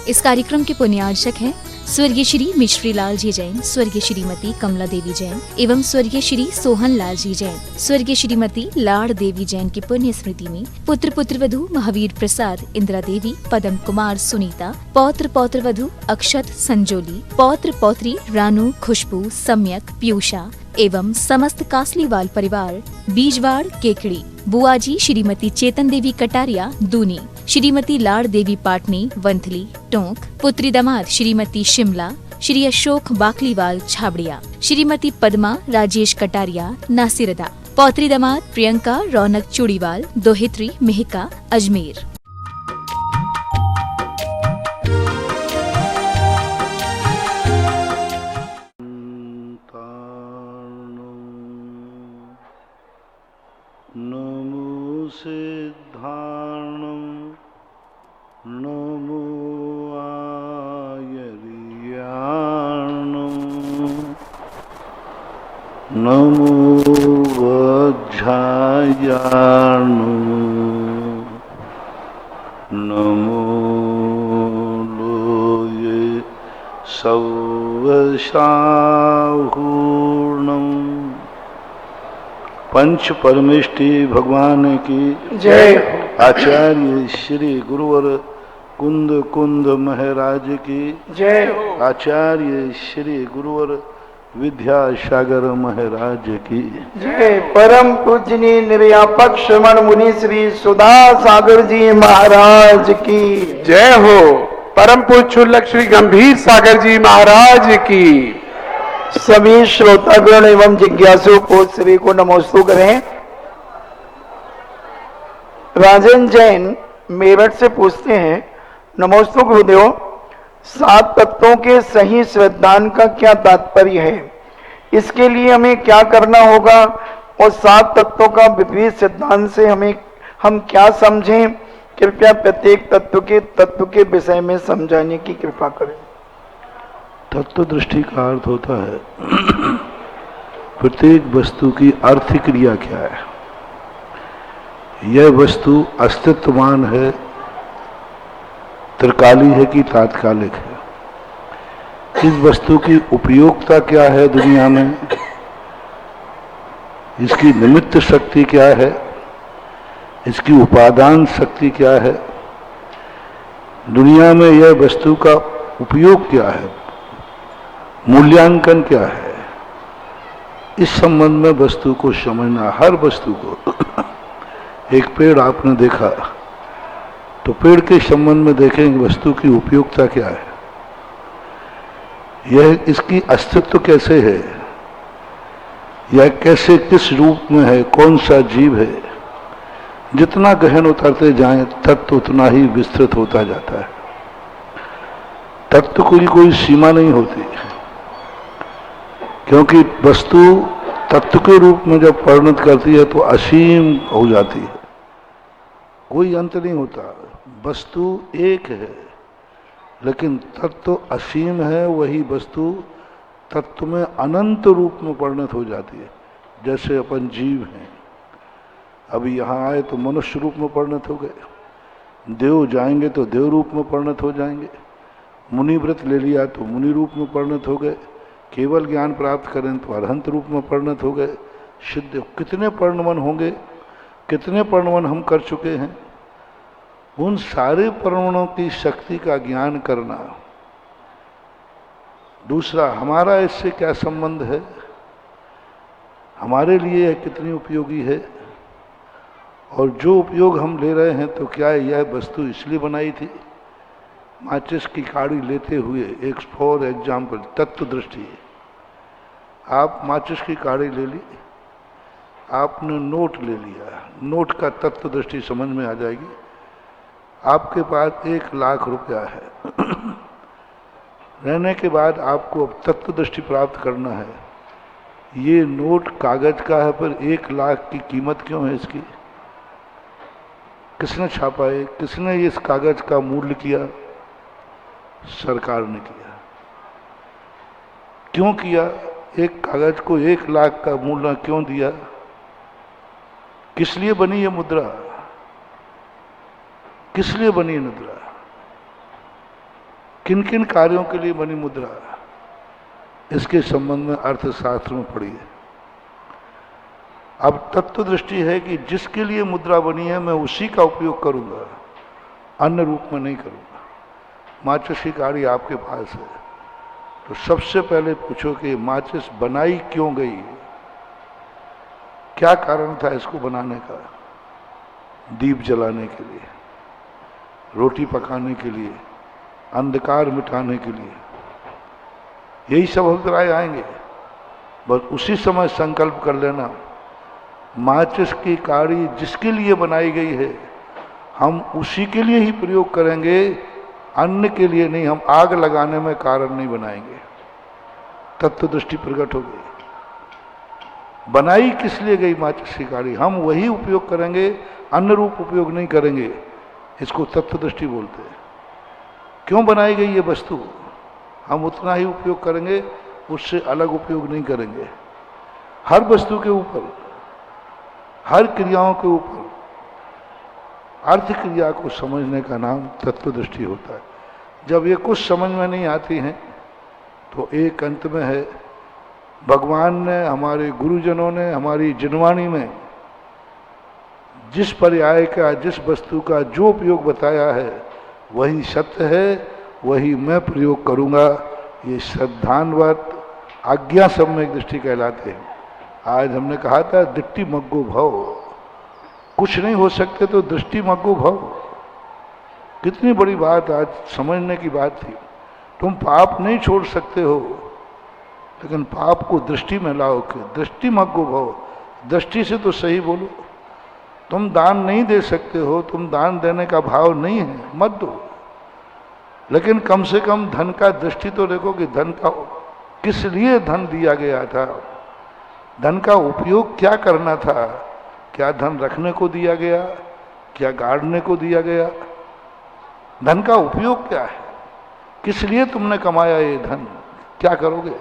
इस कार्यक्रम के पुण्यार्चक हैं स्वर्गीय श्री मिश्री लाल जी जैन, स्वर्गीय श्रीमती कमला देवी जैन एवं स्वर्गीय श्री सोहन लाल जी जैन। स्वर्गीय श्रीमती लाड़ देवी जैन की पुण्य स्मृति में पुत्र पुत्रवधु महावीर प्रसाद, इंदिरा देवी, पदम कुमार, सुनीता, पौत्र पौत्रवधु अक्षत संजोली, पौत्र पौत्री रानू, खुशबू, सम्यक, पीयूषा एवं समस्त कासलीवाल परिवार, बीजवाड़, केकड़ी, बुआजी श्रीमती चेतन देवी कटारिया, दूनी, श्रीमती लाड़ देवी पाटनी, वंथली, टोंक, पुत्री दामाद श्रीमती शिमला, श्री अशोक बाकलीवाल छाबड़िया, श्रीमती पद्मा राजेश कटारिया, नासिरदा, पौत्री दामाद प्रियंका रौनक चूड़ीवाल, दोहित्री मेहका, अजमेर। नमो सिद्धार्णं नमो आयर्याणं नमो वज्रायाणं नमो लोये सवशाहूर्णं। पंच परमेष्टि भगवान की जय। आचार्य श्री गुरुवर कुंद कुंद महाराज की जय। आचार्य श्री गुरुवर विद्यासागर महाराज की जय। परम पूजनीय निर्यापक श्रमण मुनि श्री सुधा सागर जी महाराज की जय हो। परम पूज्य श्री गंभीर सागर जी महाराज की। सभी श्रोतागण एवं जिज्ञासु को श्री को नमोस्तु करें। राजन जैन मेरठ से पूछते हैं, नमोस्तु गुरुदेव, 7 तत्वों के सही सिद्धांत का क्या तात्पर्य है? इसके लिए हमें क्या करना होगा और 7 तत्वों का विपरीत सिद्धांत से हम क्या समझें? कृपया प्रत्येक तत्व के विषय में समझाने की कृपा करें। तत्व दृष्टि का अर्थ होता है प्रत्येक वस्तु की अर्थ क्रिया क्या है। यह वस्तु अस्तित्वमान है, त्रिकाली है कि तात्कालिक है। इस वस्तु की उपयोगिता क्या है दुनिया में, इसकी निमित्त शक्ति क्या है, इसकी उपादान शक्ति क्या है, दुनिया में यह वस्तु का उपयोग क्या है, मूल्यांकन क्या है, इस संबंध में वस्तु को समझना। हर वस्तु को एक पेड़ आपने देखा तो पेड़ के संबंध में देखेंगे वस्तु की उपयोगिता क्या है, यह इसकी अस्तित्व कैसे है, यह कैसे किस रूप में है, कौन सा जीव है। जितना गहन उतरते जाएं तत्व उतना ही विस्तृत होता जाता है। तत्व की कोई सीमा नहीं होती, क्योंकि वस्तु तत्व के रूप में जब परिणत करती है तो असीम हो जाती है, कोई अंत नहीं होता। वस्तु एक है लेकिन तत्व असीम है, वही वस्तु तत्व में अनंत रूप में परिणत हो जाती है। जैसे अपन जीव हैं, अभी यहाँ आए तो मनुष्य रूप में परिणत हो गए, देव जाएंगे तो देव रूप में परिणत हो जाएंगे, मुनि व्रत ले लिया तो मुनि रूप में परिणत हो गए, केवल ज्ञान प्राप्त करें तो अरहंत रूप में परिणत हो गए, सिद्ध। कितने परिणमन होंगे, कितने परिणमन हम कर चुके हैं। उन सारे परिणमनों की शक्ति का ज्ञान करना। दूसरा, हमारा इससे क्या संबंध है, हमारे लिए यह कितनी उपयोगी है, और जो उपयोग हम ले रहे हैं तो क्या यह वस्तु इसलिए बनाई थी। माचिस की काड़ी लेते हुए, एक फॉर एग्जाम्पल, तत्व दृष्टि, आप माचिस की काड़ी ले ली, आपने नोट ले लिया, नोट का तत्व दृष्टि समझ में आ जाएगी। आपके पास 1 लाख रुपया है, रहने के बाद आपको अब तत्व दृष्टि प्राप्त करना है। ये नोट कागज का है, पर 1 लाख की कीमत क्यों है इसकी? किसने छापा है, किसने इस कागज का मूल्य किया? सरकार ने किया। क्यों किया? एक कागज को 1 लाख का मूल्य क्यों दिया? किस लिए बनी ये मुद्रा? किस लिए बनी मुद्रा? किन किन कार्यों के लिए बनी मुद्रा, इसके संबंध में अर्थशास्त्र में पढ़ी है। अब तत्व दृष्टि है कि जिसके लिए मुद्रा बनी है मैं उसी का उपयोग करूंगा, अन्य रूप में नहीं करूंगा। माचिस की काड़ी आपके पास है तो सबसे पहले पूछो कि माचिस बनाई क्यों गई, क्या कारण था इसको बनाने का? दीप जलाने के लिए, रोटी पकाने के लिए, अंधकार मिटाने के लिए, यही सब अभिप्राय आएंगे। बस उसी समय संकल्प कर लेना, माचिस की काड़ी जिसके लिए बनाई गई है हम उसी के लिए ही प्रयोग करेंगे, अन्य के लिए नहीं। हम आग लगाने में कारण नहीं बनाएंगे। तत्व दृष्टि प्रकट हो गई। बनाई किस लिए गई माचिस की काड़ी, हम वही उपयोग करेंगे, अन्य रूप उपयोग नहीं करेंगे। इसको तत्व दृष्टि बोलते हैं। क्यों बनाई गई ये वस्तु, हम उतना ही उपयोग करेंगे, उससे अलग उपयोग नहीं करेंगे। हर वस्तु के ऊपर, हर क्रियाओं के ऊपर अर्थ क्रिया को समझने का नाम तत्व दृष्टि होता है। जब ये कुछ समझ में नहीं आती हैं तो एक अंत में है, भगवान ने, हमारे गुरुजनों ने हमारी जिनवाणी में जिस पर्याय का, जिस वस्तु का जो उपयोग बताया है वही सत्य है, वही मैं प्रयोग करूंगा। ये श्रद्धान्वत आज्ञा सम्यक दृष्टि कहलाते हैं। आज हमने कहा था दृष्टि मग्गो भव, कुछ नहीं हो सकते तो दृष्टि मग्गो भव। कितनी बड़ी बात आज समझने की बात थी। तुम पाप नहीं छोड़ सकते हो, लेकिन पाप को दृष्टि में लाओ कि दृष्टि मग्गो भव। दृष्टि से तो सही बोलो। तुम दान नहीं दे सकते हो, तुम दान देने का भाव नहीं है, मत दो, लेकिन कम से कम धन का दृष्टि तो देखो कि धन का किस लिए धन दिया गया था, धन का उपयोग क्या करना था। क्या धन रखने को दिया गया, क्या गाड़ने को दिया गया? धन का उपयोग क्या है, किस लिए तुमने कमाया ये धन, क्या करोगे,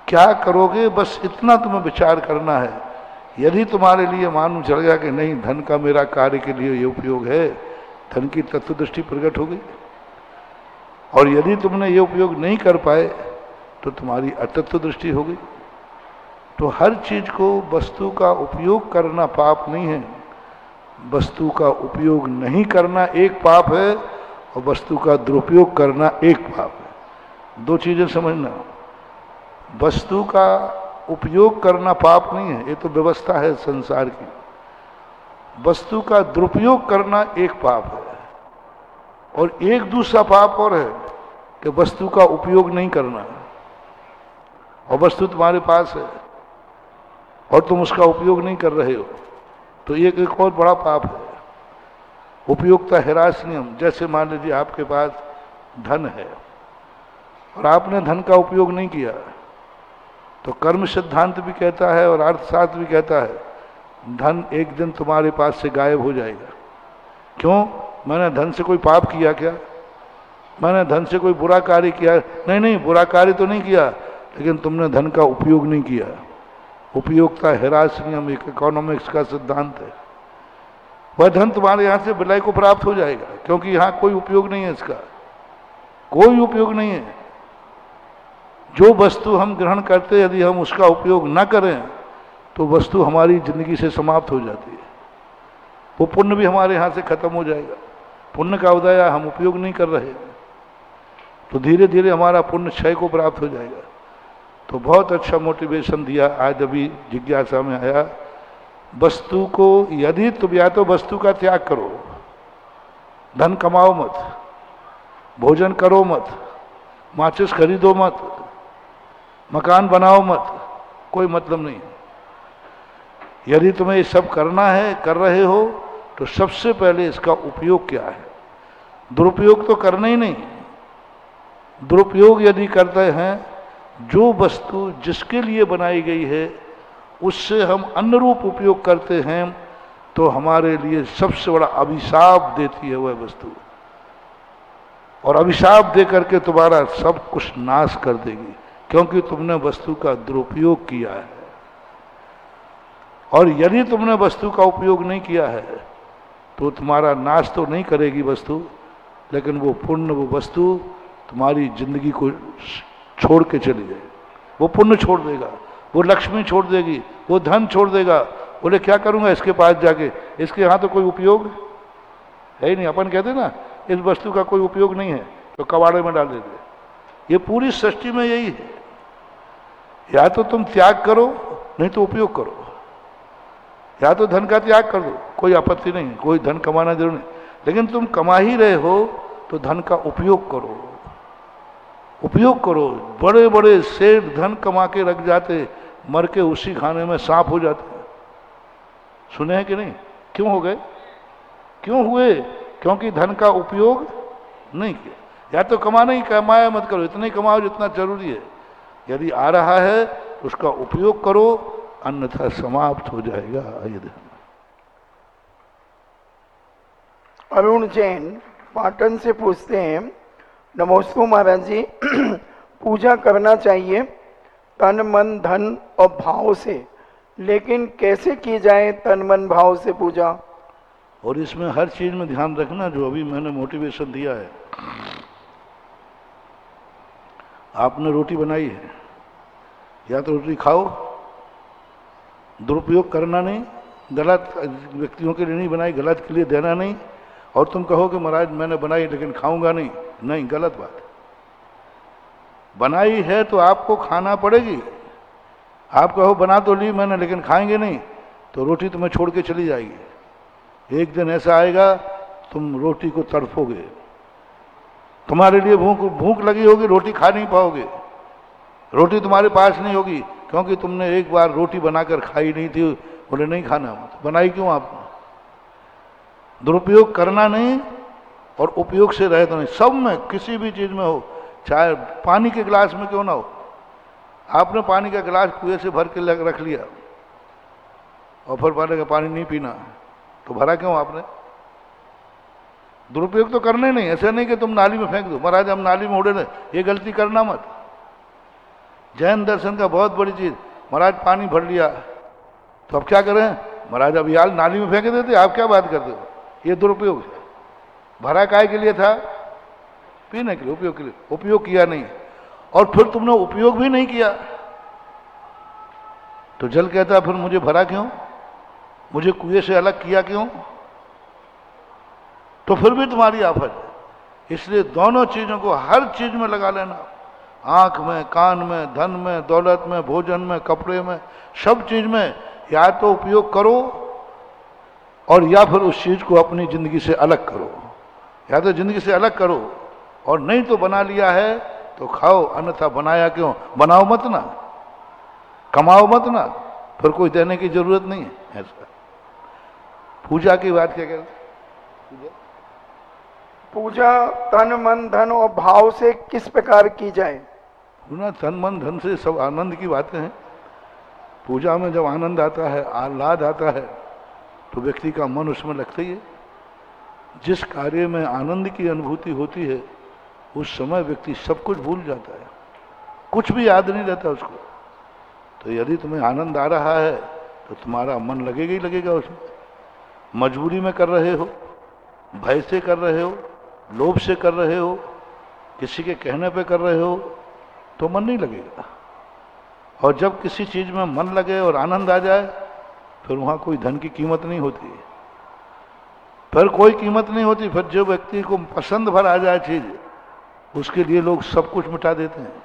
क्या करोगे, बस इतना तुम्हें विचार करना है। यदि तुम्हारे लिए मालूम चल गया कि नहीं धन का मेरा कार्य के लिए ये उपयोग है, धन की तत्व दृष्टि प्रकट हो गई। और यदि तुमने ये उपयोग नहीं कर पाए तो तुम्हारी अतत्व दृष्टि हो गई। तो हर चीज को वस्तु का उपयोग करना पाप नहीं है, वस्तु का उपयोग नहीं करना एक पाप है और वस्तु का दुरुपयोग करना एक पाप है। दो चीजें समझना। वस्तु का उपयोग करना पाप नहीं है, ये तो व्यवस्था है संसार की। वस्तु का दुरुपयोग करना एक पाप है, और एक दूसरा पाप और है कि वस्तु का उपयोग नहीं करना। और वस्तु तुम्हारे पास है और तुम उसका उपयोग नहीं कर रहे हो, तो ये एक और बड़ा पाप है। उपयोगिता ह्रास नियम। जैसे मान लीजिए आपके पास धन है और आपने धन का उपयोग नहीं किया, तो कर्म सिद्धांत भी कहता है और अर्थशास्त्र भी कहता है धन एक दिन तुम्हारे पास से गायब हो जाएगा। क्यों? मैंने धन से कोई पाप किया क्या, मैंने धन से कोई बुरा कार्य किया? नहीं, बुरा कार्य तो नहीं किया, लेकिन तुमने धन का उपयोग नहीं किया। उपयोगिता ह्रास नियम एक इकोनॉमिक्स का सिद्धांत है। वह धन तुम्हारे यहाँ से विलय को प्राप्त हो जाएगा, क्योंकि यहाँ कोई उपयोग नहीं है, इसका कोई उपयोग नहीं है। जो वस्तु हम ग्रहण करते, यदि हम उसका उपयोग न करें तो वस्तु हमारी जिंदगी से समाप्त हो जाती है। वो पुण्य भी हमारे यहाँ से खत्म हो जाएगा। पुण्य का उदय हम उपयोग नहीं कर रहे, तो धीरे धीरे हमारा पुण्य क्षय को प्राप्त हो जाएगा। तो बहुत अच्छा मोटिवेशन दिया आज अभी जिज्ञासा में आया। वस्तु को यदि तुम या तो वस्तु का त्याग करो, धन कमाओ मत, भोजन करो मत, माचिस खरीदो मत, मकान बनाओ मत, कोई मतलब नहीं। यदि तुम्हें ये सब करना है, कर रहे हो, तो सबसे पहले इसका उपयोग क्या है। दुरुपयोग तो करना ही नहीं। दुरुपयोग यदि करते हैं, जो वस्तु जिसके लिए बनाई गई है उससे हम अन्य रूप उपयोग करते हैं, तो हमारे लिए सबसे बड़ा अभिशाप देती है वह वस्तु, और अभिशाप दे करके तुम्हारा सब कुछ नाश कर देगी, क्योंकि तुमने वस्तु का दुरुपयोग किया है। और यदि तुमने वस्तु का उपयोग नहीं किया है तो तुम्हारा नाश तो नहीं करेगी वस्तु, लेकिन वो पुण्य, वो वस्तु तुम्हारी जिंदगी को छोड़ के चली जाए। वो पुण्य छोड़ देगा, वो लक्ष्मी छोड़ देगी, वो धन छोड़ देगा। बोले क्या करूंगा इसके पास जाके, इसके यहाँ तो कोई उपयोग है ही नहीं। अपन कहते ना इस वस्तु का कोई उपयोग नहीं है तो कबाड़े में डाल देते। ये पूरी सृष्टि में यही है, या तो तुम त्याग करो नहीं तो उपयोग करो। या तो धन का त्याग कर दो, कोई आपत्ति नहीं, कोई धन कमाना जरूर नहीं, लेकिन तुम कमा ही रहे हो तो धन का उपयोग करो। उपयोग करो। बड़े बड़े सेठ धन कमा के रख जाते, मर के उसी खाने में सांप हो जाते। सुने हैं कि नहीं? क्यों हो गए? क्यों हुए? क्योंकि धन का उपयोग नहीं किया। या तो कमाना ही, कमाया मत करो, इतना ही कमाओ जितना जरूरी है। यदि आ रहा है तो उसका उपयोग करो, अन्यथा समाप्त हो जाएगा ये धन। अरुण जैन पाटन से पूछते हैं, नमोस्तु महाराज जी, पूजा करना चाहिए तन मन धन और भाव से, लेकिन कैसे की जाए तन मन भाव से पूजा? और इसमें हर चीज में ध्यान रखना जो अभी मैंने मोटिवेशन दिया है। आपने रोटी बनाई है, या तो रोटी खाओ, दुरुपयोग करना नहीं, गलत व्यक्तियों के लिए नहीं बनाई, गलत के लिए देना नहीं। और तुम कहो कि महाराज मैंने बनाई लेकिन खाऊंगा नहीं, नहीं, गलत बात है। बनाई है तो आपको खाना पड़ेगी। आप कहो बना तो ली मैंने लेकिन खाएंगे नहीं, तो रोटी तुम्हें छोड़ के चली जाएगी। एक दिन ऐसा आएगा तुम रोटी को तड़फोगे, तुम्हारे लिए भूख लगी होगी, रोटी खा नहीं पाओगे, रोटी तुम्हारे पास नहीं होगी, क्योंकि तुमने एक बार रोटी बनाकर खाई नहीं थी। बोले नहीं खाना, बनाई क्यों आपने? दुरुपयोग करना नहीं और उपयोग से रहे तो नहीं। सब में, किसी भी चीज में हो, चाहे पानी के गिलास में क्यों ना हो, आपने पानी का गिलास कुएं से भर के रख लिया और फिर पानी का पानी नहीं पीना, तो भरा क्यों आपने? दुरुपयोग तो करने नहीं। ऐसा नहीं कि तुम नाली में फेंक दो, महाराज हम नाली में उड़े, ये गलती करना मत। जैन दर्शन का बहुत बड़ी चीज, महाराज पानी भर लिया तो अब क्या करें? महाराज अब यार नाली में फेंक देते, आप क्या बात करते हो? ये दुरुपयोग है। भरा काय के लिए था? पीने के लिए, उपयोग के लिए। उपयोग किया नहीं, और फिर तुमने उपयोग भी नहीं किया तो जल कहता फिर मुझे भरा क्यों, मुझे कुएं से अलग किया क्यों? तो फिर भी तुम्हारी आफत है। इसलिए दोनों चीजों को हर चीज में लगा लेना, आंख में, कान में, धन में, दौलत में, भोजन में, कपड़े में, सब चीज में या तो उपयोग करो और या फिर उस चीज को अपनी जिंदगी से अलग करो। या तो जिंदगी से अलग करो, और नहीं तो बना लिया है तो खाओ, अन्यथा बनाया क्यों? बनाओ मत ना, कमाओ मत ना, फिर कोई देने की जरूरत नहीं है। ऐसा पूजा की बात क्या कहते? पूजा तन मन धन और भाव से किस प्रकार की जाए? ना, तन मन धन से सब आनंद की बातें हैं। पूजा में जब आनंद आता है, आह्लाद आता है, तो व्यक्ति का मन उसमें लगता ही है। जिस कार्य में आनंद की अनुभूति होती है उस समय व्यक्ति सब कुछ भूल जाता है, कुछ भी याद नहीं रहता उसको। तो यदि तुम्हें आनंद आ रहा है तो तुम्हारा मन लगेगा ही लगेगा उसमें। मजबूरी में कर रहे हो, भय से कर रहे हो, लोभ से कर रहे हो, किसी के कहने पे कर रहे हो, तो मन नहीं लगेगा। और जब किसी चीज में मन लगे और आनंद आ जाए, फिर वहां कोई धन की कीमत नहीं होती, फिर कोई कीमत नहीं होती। फिर जो व्यक्ति को पसंद भर आ जाए चीज, उसके लिए लोग सब कुछ मिटा देते हैं,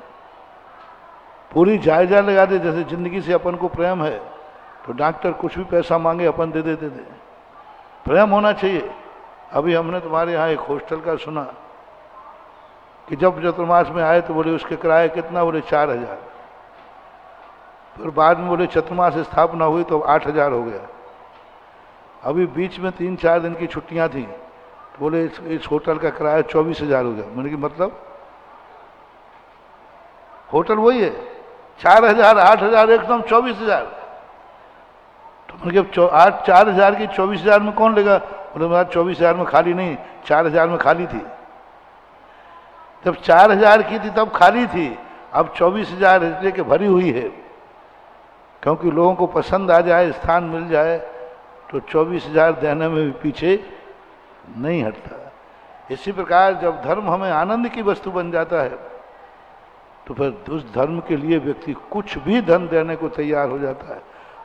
पूरी जायजा लगा दे। जैसे जिंदगी से अपन को प्रेम है तो डॉक्टर कुछ भी पैसा मांगे अपन दे देते थे। प्रेम होना चाहिए। अभी हमने तुम्हारे यहाँ एक हॉस्टल का सुना कि जब चतुर्मास में आए तो बोले उसके किराए कितना? बोले 4000। फिर बाद में बोले चतुर्मास स्थापना हुई तो 8000 हो गया। अभी बीच में 3-4 दिन की छुट्टियां थी तो बोले इस होटल का किराया 24,000 हो गया। मैंने कि मतलब होटल वही है, 4,000, 8,000, एकदम 24,000। तो मैंने कहा 4,000 की 24,000 में कौन लेगा? बोले मेरा 24,000 में खाली नहीं, 4,000 में खाली थी। जब 4,000 की थी तब खाली थी, अब 24,000 इसलिए कि भरी हुई है। क्योंकि लोगों को पसंद आ जाए, स्थान मिल जाए, तो 24,000 देने में भी पीछे नहीं हटता। इसी प्रकार जब धर्म हमें आनंद की वस्तु बन जाता है तो फिर उस धर्म के लिए व्यक्ति कुछ भी धन देने को तैयार हो जाता है।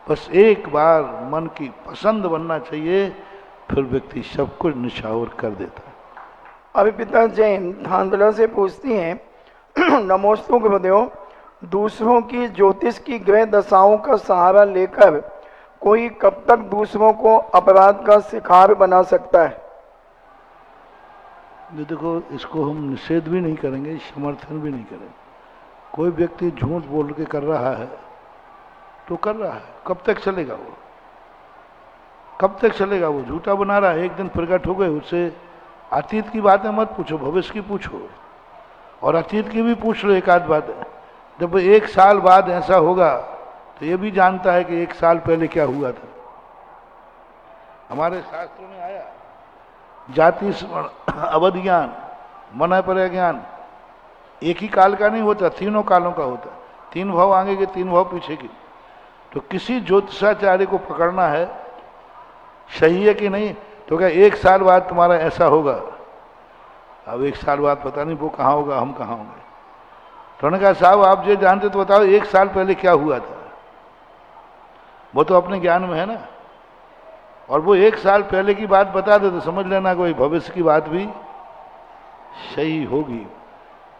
बस एक बार मन की पसंद बनना चाहिए, फिर व्यक्ति सब कुछ निछावर कर देता है। अभी पिता जैन धांधला से पूछती हैं नमोस्तु गुरुदेव, दूसरों की ज्योतिष की ग्रह दशाओं का सहारा लेकर कोई कब तक दूसरों को अपराध का शिकार बना सकता है? ये देखो, इसको हम निषेध भी नहीं करेंगे, समर्थन भी नहीं करेंगे। कोई व्यक्ति झूठ बोल के कर रहा है तो कर रहा है, कब तक चलेगा वो? कब तक चलेगा? वो झूठा बना रहा है, एक दिन प्रकट हो गए, उससे अतीत की बातें मत पूछो, भविष्य की पूछो, और अतीत की भी पूछ लो। एक आध बात है, जब 1 साल बाद ऐसा होगा तो ये भी जानता है कि 1 साल पहले क्या हुआ था। हमारे शास्त्रों में आया, जाति स्मरण अवध ज्ञान मन पर ज्ञान एक ही काल का नहीं होता, तीनों कालों का होता। 3 भाव आगे के 3 भाव पीछे के। तो किसी ज्योतिषाचार्य को पकड़ना है सही है कि नहीं, तो क्या 1 साल बाद तुम्हारा ऐसा होगा। अब 1 साल बाद पता नहीं वो कहाँ होगा, हम कहाँ होंगे। तो उन्होंने कहा साहब आप जो जानते तो बताओ 1 साल पहले क्या हुआ था। वो तो अपने ज्ञान में है ना, और वो 1 साल पहले की बात बता दे तो समझ लेना कोई भविष्य की बात भी सही होगी।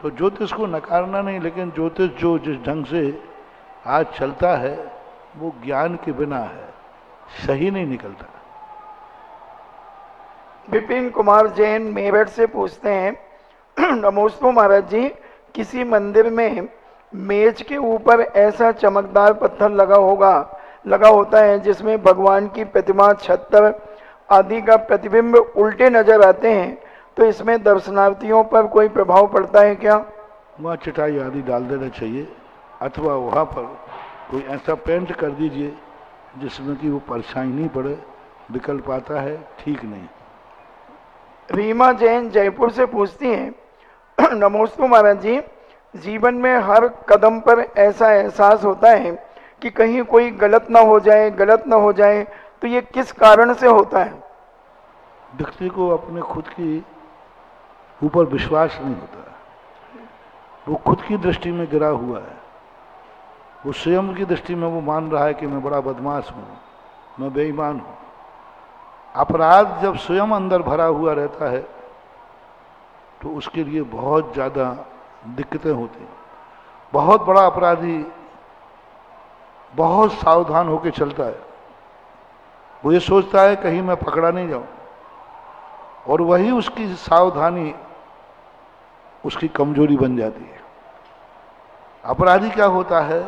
तो ज्योतिष को नकारना नहीं, लेकिन ज्योतिष जो जिस ढंग से आज चलता है वो ज्ञान के बिना है, सही नहीं निकलता। विपिन कुमार जैन मेरठ से पूछते हैं नमोस्तु महाराज जी, किसी मंदिर में मेज के ऊपर ऐसा चमकदार पत्थर लगा होता है जिसमें भगवान की प्रतिमा, छत्र आदि का प्रतिबिंब उल्टे नजर आते हैं, तो इसमें दर्शनार्थियों पर कोई प्रभाव पड़ता है क्या? वहाँ चटाई आदि डाल देना चाहिए, अथवा वहाँ पर कोई ऐसा पेंट कर दीजिए जिसमें कि वो परछाई नहीं पड़े। विकल्प आता है, ठीक नहीं। रीमा जैन जयपुर से पूछती हैं नमोस्तु महाराज जी, जीवन में हर कदम पर ऐसा एहसास होता है कि कहीं कोई गलत ना हो जाए, तो ये किस कारण से होता है? व्यक्ति को अपने खुद की ऊपर विश्वास नहीं होता, वो खुद की दृष्टि में गिरा हुआ है। वो स्वयं की दृष्टि में वो मान रहा है कि मैं बड़ा बदमाश हूँ, मैं बेईमान हूँ। अपराध जब स्वयं अंदर भरा हुआ रहता है तो उसके लिए बहुत ज़्यादा दिक्कतें होती हैं। बहुत बड़ा अपराधी बहुत सावधान होकर चलता है, वो ये सोचता है कहीं मैं पकड़ा नहीं जाऊं, और वही उसकी सावधानी उसकी कमजोरी बन जाती है। अपराधी क्या होता है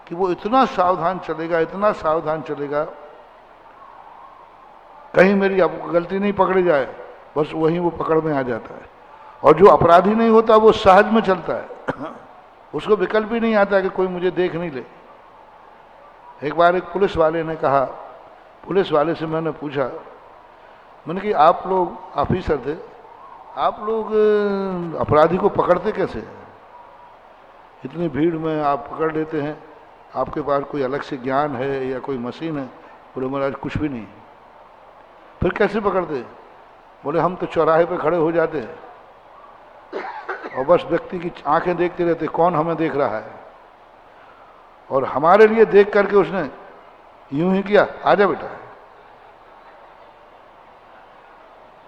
कि वो इतना सावधान चलेगा कहीं मेरी गलती नहीं पकड़ी जाए, बस वहीं वो पकड़ में आ जाता है। और जो अपराधी नहीं होता वो सहज में चलता है उसको विकल्प ही नहीं आता कि कोई मुझे देख नहीं ले। एक बार एक पुलिस वाले ने कहा, पुलिस वाले से मैंने पूछा, मैंने कि आप लोग ऑफिसर थे, आप लोग अपराधी को पकड़ते कैसे? इतनी भीड़ में आप पकड़ लेते हैं, आपके पास कोई अलग से ज्ञान है या कोई मशीन है? बोले महाराज कुछ भी नहीं। फिर कैसे पकड़ते? बोले हम तो चौराहे पे खड़े हो जाते हैं और बस व्यक्ति की आंखें देखते रहते कौन हमें देख रहा है, और हमारे लिए देख करके उसने यूं ही किया, आजा बेटा।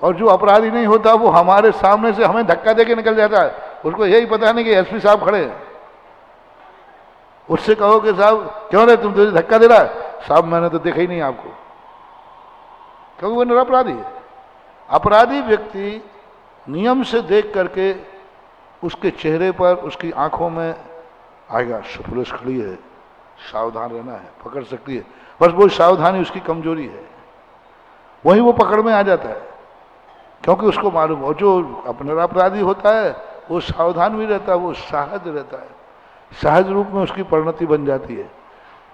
और जो अपराधी नहीं होता वो हमारे सामने से हमें धक्का देके निकल जाता है, उसको यही पता नहीं कि एसपी साहब खड़े हैं। उससे कहो कि साहब क्यों रे तुम तुझे धक्का दे रहा है? साहब मैंने तो देखा ही नहीं आपको, क्योंकि वो निरपराधी है। अपराधी व्यक्ति नियम से देख करके उसके चेहरे पर, उसकी आंखों में आएगा पुलिस खड़ी है, सावधान रहना है, पकड़ सकती है। बस वो सावधानी उसकी कमजोरी है, वही वो पकड़ में आ जाता है, क्योंकि उसको मालूम। और जो निरपराधी होता है वो सावधान भी रहता है, वो सहज रहता है, सहज रूप में उसकी परिणति बन जाती है।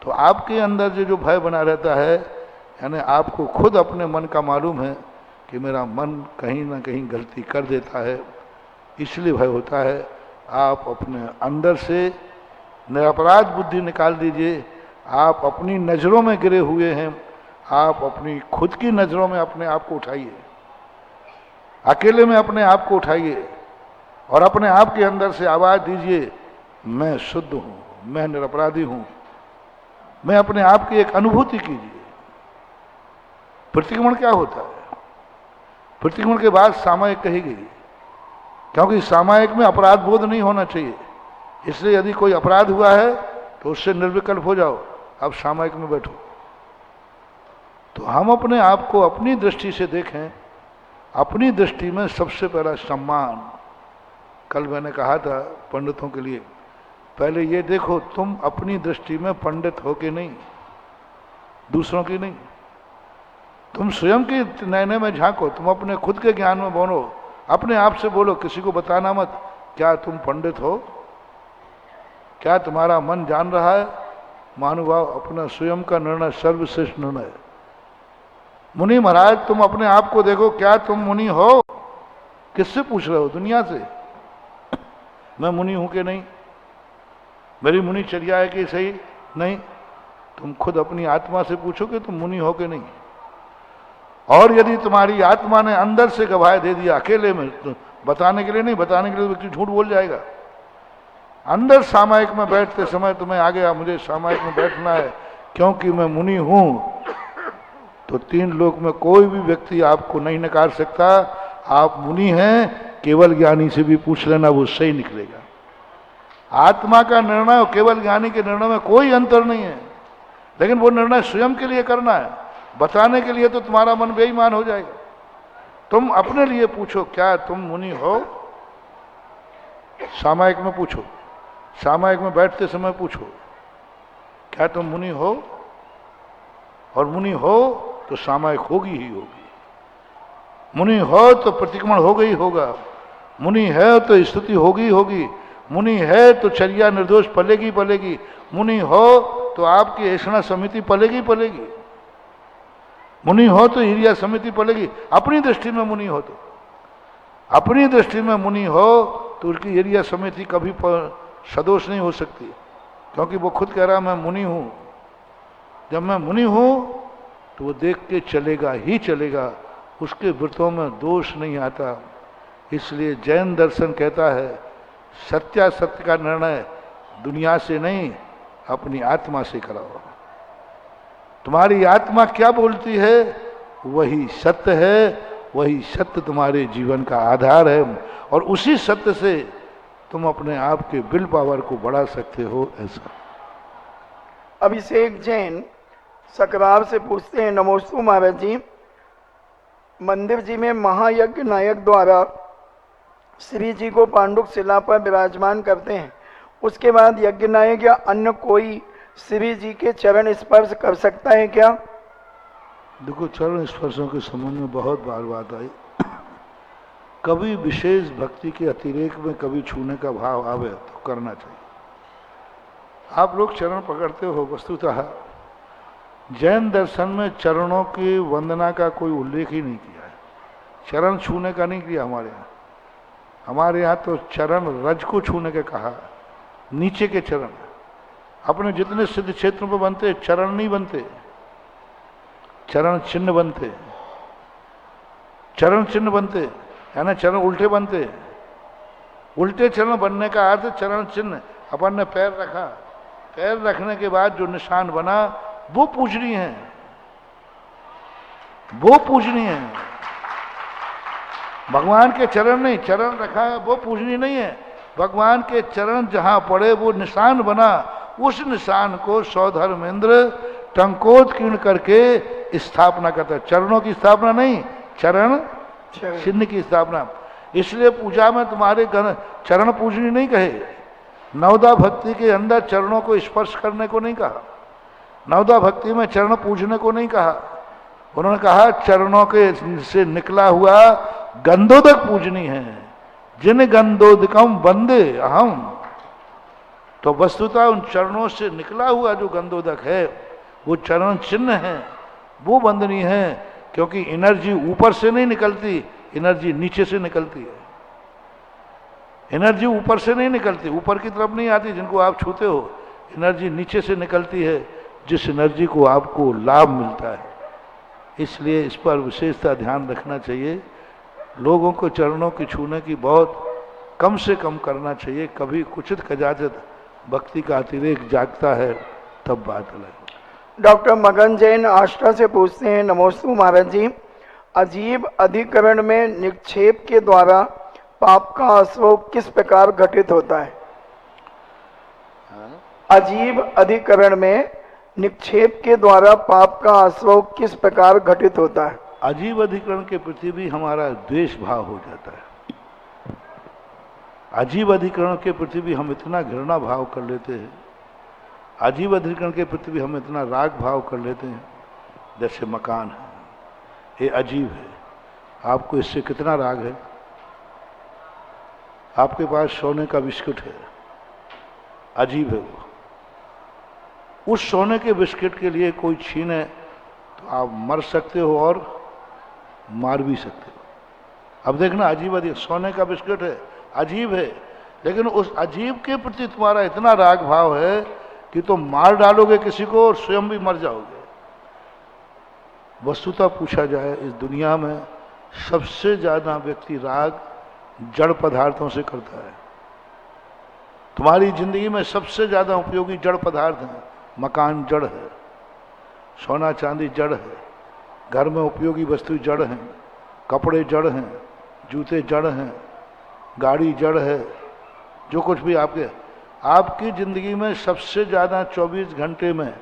तो आपके अंदर जो भय बना रहता है, यानी आपको खुद अपने मन का मालूम है कि मेरा मन कहीं ना कहीं गलती कर देता है, इसलिए भय होता है। आप अपने अंदर से निरपराध बुद्धि निकाल दीजिए। आप अपनी नज़रों में गिरे हुए हैं, आप अपनी खुद की नज़रों में अपने आप को उठाइए। अकेले में अपने आप को उठाइए और अपने आप के अंदर से आवाज दीजिए, मैं शुद्ध हूं, मैं निरपराधी हूं। मैं अपने आप की एक अनुभूति कीजिए। प्रतिक्रमण क्या होता है? प्रतिक्रमण के बाद सामायिक कही गई, क्योंकि सामायिक में अपराध बोध नहीं होना चाहिए। इसलिए यदि कोई अपराध हुआ है तो उससे निर्विकल्प हो जाओ, अब सामायिक में बैठो। तो हम अपने आप को अपनी दृष्टि से देखें। अपनी दृष्टि में सबसे पहला सम्मान। कल मैंने कहा था पंडितों के लिए, पहले ये देखो तुम अपनी दृष्टि में पंडित हो के नहीं, दूसरों की नहीं। तुम स्वयं के नैने में झांको, तुम अपने खुद के ज्ञान में बोलो, अपने आप से बोलो, किसी को बताना मत। क्या तुम पंडित हो? क्या तुम्हारा मन जान रहा है? महानुभाव, अपना स्वयं का निर्णय सर्वश्रेष्ठ निर्णय है। मुनि महाराज, तुम अपने आप को देखो, क्या तुम मुनि हो? किससे पूछ रहे हो? दुनिया से। मैं मुनि हूं कि नहीं, मेरी मुनि चर्या है कि सही नहीं। तुम खुद अपनी आत्मा से पूछो कि तुम मुनि हो कि नहीं। और यदि तुम्हारी आत्मा ने अंदर से गवाही दे दिया, अकेले में, तो बताने के लिए नहीं, बताने के लिए व्यक्ति झूठ बोल जाएगा। अंदर सामायिक में बैठते समय तुम्हें आ गया, मुझे सामायिक में बैठना है क्योंकि मैं मुनि हूं, तो तीन लोक में कोई भी व्यक्ति आपको नहीं नकार सकता। आप मुनि हैं, केवल ज्ञानी से भी पूछ लेना, वो सही निकलेगा। आत्मा का निर्णय और केवल ज्ञानी के निर्णय में कोई अंतर नहीं है, लेकिन वो निर्णय स्वयं के लिए करना है। बताने के लिए तो तुम्हारा मन बेईमान हो जाएगा। तुम अपने लिए पूछो, क्या तुम मुनि हो? सामायिक में पूछो, सामायिक में बैठते समय पूछो, क्या तुम मुनि हो? और मुनि हो तो सामायिक होगी ही होगी। मुनि हो तो प्रतिक्रमण होगा ही होगा। मुनि है तो स्तुति होगी ही होगी। मुनि है तो चर्या निर्दोष पलेगी पलेगी। मुनि हो तो आपकी ऐषणा समिति पलेगी पलेगी। मुनि हो तो हिरिया समिति पलेगी। अपनी दृष्टि में मुनि हो तो, अपनी दृष्टि में मुनि हो तो उसकी हिरिया समिति कभी सदोष नहीं हो सकती, क्योंकि वो खुद कह रहा मैं मुनि हूं। जब मैं मुनि हूं तो वो देख के चलेगा ही चलेगा, उसके व्रतों में दोष नहीं आता। इसलिए जैन दर्शन कहता है सत्यासत्य का निर्णय दुनिया से नहीं, अपनी आत्मा से कराओ। तुम्हारी आत्मा क्या बोलती है वही सत्य है, वही सत्य तुम्हारे जीवन का आधार है, और उसी सत्य से तुम अपने आप के विल पावर को बढ़ा सकते हो। ऐसा अभिषेक जैन सकरार से पूछते हैं, नमोस्तु महाराज जी, मंदिर जी में महायज्ञ नायक द्वारा श्री जी को पांडुक शिला पर विराजमान करते हैं, उसके बाद यज्ञ नायक या अन्य कोई श्री जी के चरण स्पर्श कर सकता है क्या? देखो, चरण स्पर्शों के संबंध में बहुत बार बात आई। कभी विशेष भक्ति के अतिरेक में कभी छूने का भाव आवे तो करना चाहिए। आप लोग चरण पकड़ते हो, वस्तुतः जैन दर्शन में चरणों की वंदना का कोई उल्लेख ही नहीं किया है। चरण छूने का नहीं किया हमारे यहाँ। हमारे यहाँ तो चरण रज को छूने का कहा, नीचे के चरण। अपने जितने सिद्ध क्षेत्रों पर बनते चरण नहीं बनते, चरण चिन्ह बनते। चरण चिन्ह बनते यानी चरण उल्टे बनते। उल्टे चरण बनने का अर्थ चरण चिन्ह। अपन ने पैर रखा, पैर रखने के बाद जो निशान बना वो पूजनीय है, वो पूजनीय है। भगवान के चरण नहीं, चरण रखा है वो पूजनीय नहीं है। भगवान के चरण जहां पड़े वो निशान बना, उस निशान को सौधर्मेंद्र टंकोत्कीर्ण करके स्थापना करता है। चरणों की स्थापना नहीं, चरण चिन्ह की स्थापना। इसलिए पूजा में तुम्हारे चरण पूजनीय नहीं कहे। नवदा भक्ति के अंदर चरणों को स्पर्श करने को नहीं कहा, नवदा भक्ति में चरण पूजने को नहीं कहा। उन्होंने कहा चरणों के से निकला हुआ गंधोदक पूजनी है, जिन गंधोदकम वंदे अहम। तो वस्तुतः उन चरणों से निकला हुआ जो गंधोदक है वो चरण चिन्ह है, वो वंदनीय है। क्योंकि एनर्जी ऊपर से नहीं निकलती, एनर्जी नीचे से निकलती है। एनर्जी ऊपर से नहीं निकलती, ऊपर की तरफ नहीं आती जिनको आप छूते हो। एनर्जी नीचे से निकलती है, जिस एनर्जी को आपको लाभ मिलता है। इसलिए इस पर विशेषता ध्यान रखना चाहिए। लोगों को चरणों की छूने की बहुत कम से कम करना चाहिए। कभी कुचित कजाचित भक्ति का अतिरेक जागता है तब बात अलग। डॉक्टर मगन जैन आष्टा से पूछते हैं, नमोस्तु महाराज जी, अजीब अधिकरण में निक्षेप के द्वारा पाप का आस्वोग किस प्रकार घटित होता है? अजीब अधिकरण में निक्षेप के द्वारा पाप का आस्वोग किस प्रकार घटित होता है? अजीब अधिकरण के प्रति भी हमारा द्वेष भाव हो जाता है। अजीब अधिकरण के प्रति भी हम इतना घृणा भाव कर लेते हैं, अजीब अधिकरण के प्रति भी हम इतना राग भाव कर लेते हैं। जैसे मकान है, ये अजीब है, आपको इससे कितना राग है? आपके पास सोने का बिस्किट है, अजीब है वो। उस सोने के बिस्किट के लिए कोई छीने तो आप मर सकते हो और मार भी सकते हो। अब देखना, अजीब अजीब सोने का बिस्किट है, अजीब है, लेकिन उस अजीब के प्रति तुम्हारा इतना राग भाव है कि तुम मार डालोगे किसी को और स्वयं भी मर जाओगे। वस्तुतः पूछा जाए, इस दुनिया में सबसे ज्यादा व्यक्ति राग जड़ पदार्थों से करता है। तुम्हारी जिंदगी में सबसे ज्यादा उपयोगी जड़ पदार्थ हैं। मकान जड़ है, सोना चांदी जड़ है, घर में उपयोगी वस्तु जड़ हैं, कपड़े जड़ हैं, जूते जड़ हैं, गाड़ी जड़ है, जो कुछ भी आपकी जिंदगी में सबसे ज्यादा 24 घंटे में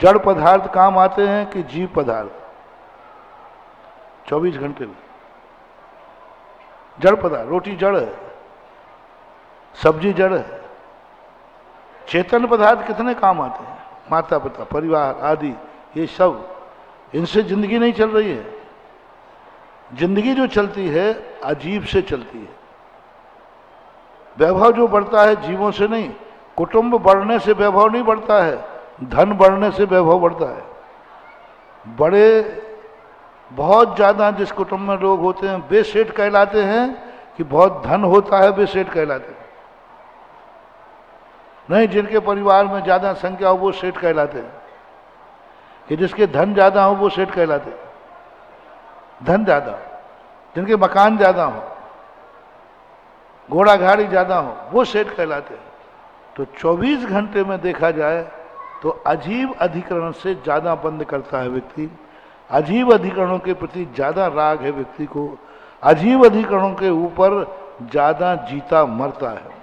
जड़ पदार्थ काम आते हैं कि जीव पदार्थ? 24 घंटे में जड़ पदार्थ। रोटी जड़ है, सब्जी जड़ है। चेतन पदार्थ कितने काम आते हैं? माता पिता, परिवार आदि, ये सब, इनसे जिंदगी नहीं चल रही है। जिंदगी जो चलती है अजीब से चलती है। वैभव जो बढ़ता है जीवों से नहीं, कुटुंब बढ़ने से वैभव नहीं बढ़ता है, धन बढ़ने से वैभव बढ़ता है। बड़े बहुत ज्यादा जिस कुटुंब में लोग होते हैं वे सेठ कहलाते हैं कि बहुत धन होता है वे सेठ कहलाते हैं? नहीं, जिनके परिवार में ज्यादा संख्या हो वो सेठ कहलाते हैं, कि जिसके धन ज्यादा हो वो सेठ कहलाते हैं। धन ज्यादा, जिनके मकान ज्यादा हो, घोड़ा गाड़ी ज्यादा हो, वो सेठ कहलाते हैं। तो 24 घंटे में देखा जाए तो अजीब अधिकरण से ज्यादा बंद करता है व्यक्ति। अजीब अधिकरणों के प्रति ज्यादा राग है व्यक्ति को, अजीब अधिकरणों के ऊपर ज्यादा जीता मरता है।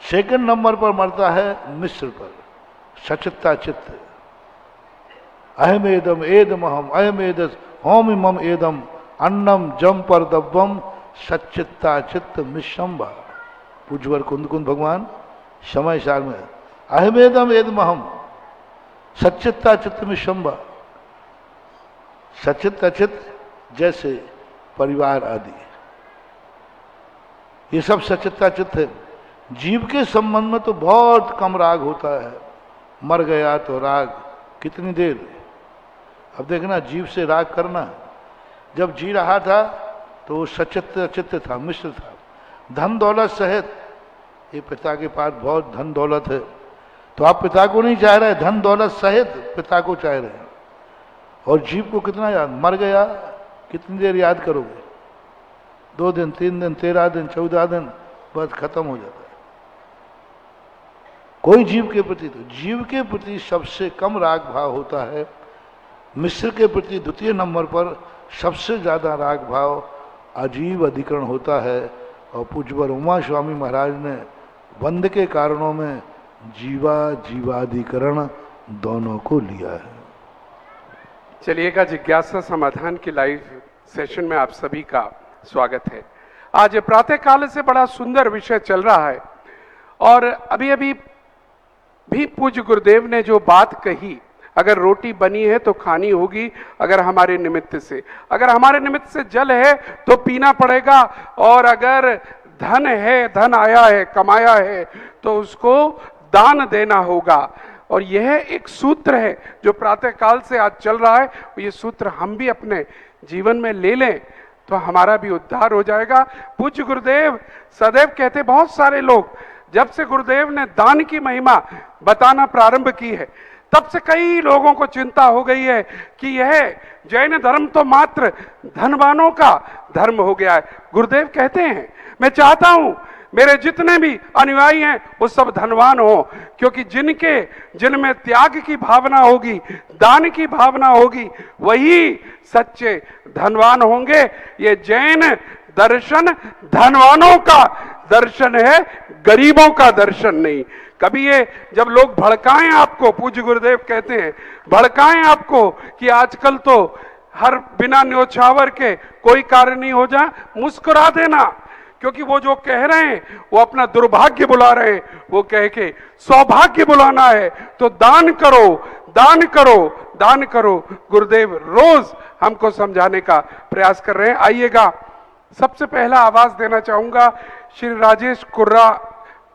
सेकंड नंबर पर मरता है मिश्र पर, सचित्ता चित्त। अहमेदम एदमहम अहमेदस होम इमम एदम अन्नम जम पर दब्बम सच्चित्ता चित्त मिश्रम्भा। पूज्यवर कुंद कुंद भगवान समय सार में अहमेदम एदमहम सच्चित्ता चित्त मिश्रम्भा। सचित्त अचित्त जैसे परिवार आदि, ये सब सचित्ता चित्त है। जीव के संबंध में तो बहुत कम राग होता है। मर गया तो राग कितनी देर। अब देखना, जीव से राग करना, जब जी रहा था तो वो सचित्त अचित्त था, मिश्र था। धन दौलत सहित, ये पिता के पास बहुत धन दौलत है तो आप पिता को नहीं चाह रहे, धन दौलत सहित पिता को चाह रहे हैं। और जीव को कितना याद, मर गया कितनी देर याद करोगे? 2 दिन, 3 दिन, 13 दिन, 14 दिन, बस खत्म हो जाता है। कोई जीव के प्रति, तो जीव के प्रति सबसे कम राग भाव होता है। मिश्र के प्रति द्वितीय नंबर पर सबसे ज्यादा राग भाव अजीब अधिकरण होता है। और पूज्यवर उमा स्वामी महाराज ने बंद के कारणों में जीवा जीवाधिकरण दोनों को लिया है। चलिएगा, जिज्ञासा समाधान के लाइव सेशन में आप सभी का स्वागत है। आज प्रातः काल से बड़ा सुंदर विषय चल रहा है और अभी अभी भी पूज्य गुरुदेव ने जो बात कही, अगर रोटी बनी है तो खानी होगी, अगर हमारे निमित्त से, अगर हमारे निमित्त से जल है तो पीना पड़ेगा, और अगर धन है, धन आया है, कमाया है तो उसको दान देना होगा। और यह एक सूत्र है जो प्रातः काल से आज चल रहा है। ये सूत्र हम भी अपने जीवन में ले लें तो हमारा भी उद्धार हो जाएगा। पूज्य गुरुदेव सदैव कहते, बहुत सारे लोग जब से गुरुदेव ने दान की महिमा बताना प्रारंभ की है तब से कई लोगों को चिंता हो गई है कि यह जैन धर्म तो मात्र धनवानों का धर्म हो गया है। गुरुदेव कहते हैं, मैं चाहता हूं मेरे जितने भी अनुयायी हैं वो सब धनवान हो, क्योंकि जिनमें त्याग की भावना होगी, दान की भावना होगी, वही सच्चे धनवान होंगे। ये जैन दर्शन धनवानों का दर्शन है, गरीबों का दर्शन नहीं। कभी ये जब लोग भड़काएं आपको, पूज्य गुरुदेव कहते हैं, भड़काएं आपको कि आजकल तो हर बिना न्योछावर के कोई कार्य नहीं हो जाए, मुस्कुरा देना, क्योंकि वो जो कह रहे हैं वो अपना दुर्भाग्य बुला रहे हैं। वो कह के सौभाग्य बुलाना है तो दान करो, दान करो, दान करो। गुरुदेव रोज हमको समझाने का प्रयास कर रहे हैं। आइएगा, सबसे पहला आवाज देना चाहूंगा श्री राजेश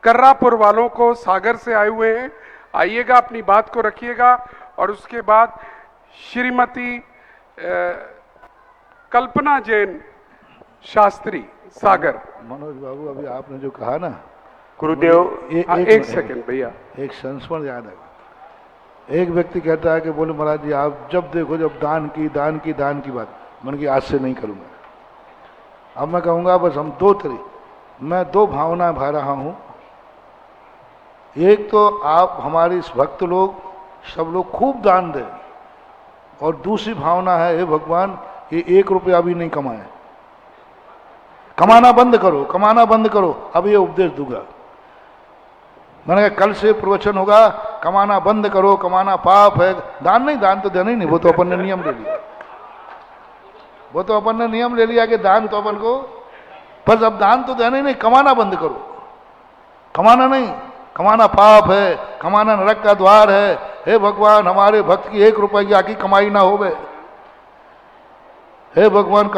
कर्रापुर वालों को, सागर से आए हुए हैं। आइएगा, अपनी बात को रखिएगा। और उसके बाद श्रीमती कल्पना जैन शास्त्री, सागर। मनोज बाबू, अभी आपने जो कहा ना गुरुदेव, एक सेकंड भैया, एक संस्मरण याद है। एक व्यक्ति कहता है कि बोले महाराज जी, आप जब देखो जब दान की बात, मन की आज से नहीं करूंगा। अब मैं कहूंगा बस हम मैं दो भावना भा रहा हूं। एक तो आप हमारे इस भक्त लोग सब लोग खूब दान दें, और दूसरी भावना है, हे भगवान ये 1 रुपया भी नहीं कमाए, कमाना बंद करो, कमाना बंद करो। अब ये उपदेश दूंगा, मैंने कहा कल से प्रवचन होगा, कमाना बंद करो, कमाना पाप है। दान नहीं, दान तो देना ही नहीं, वो तो अपन ने नियम ले लिया, वो तो अपन ने नियम ले लिया कि दान तो अपन को, बस अब दान तो देना ही नहीं, कमाना बंद करो। कमाना नहीं, कमाना पाप है, कमाना नरक का द्वार है। हे भगवान, हमारे भक्त की 1 रुपया की कमाई ना होवे। हे भगवान,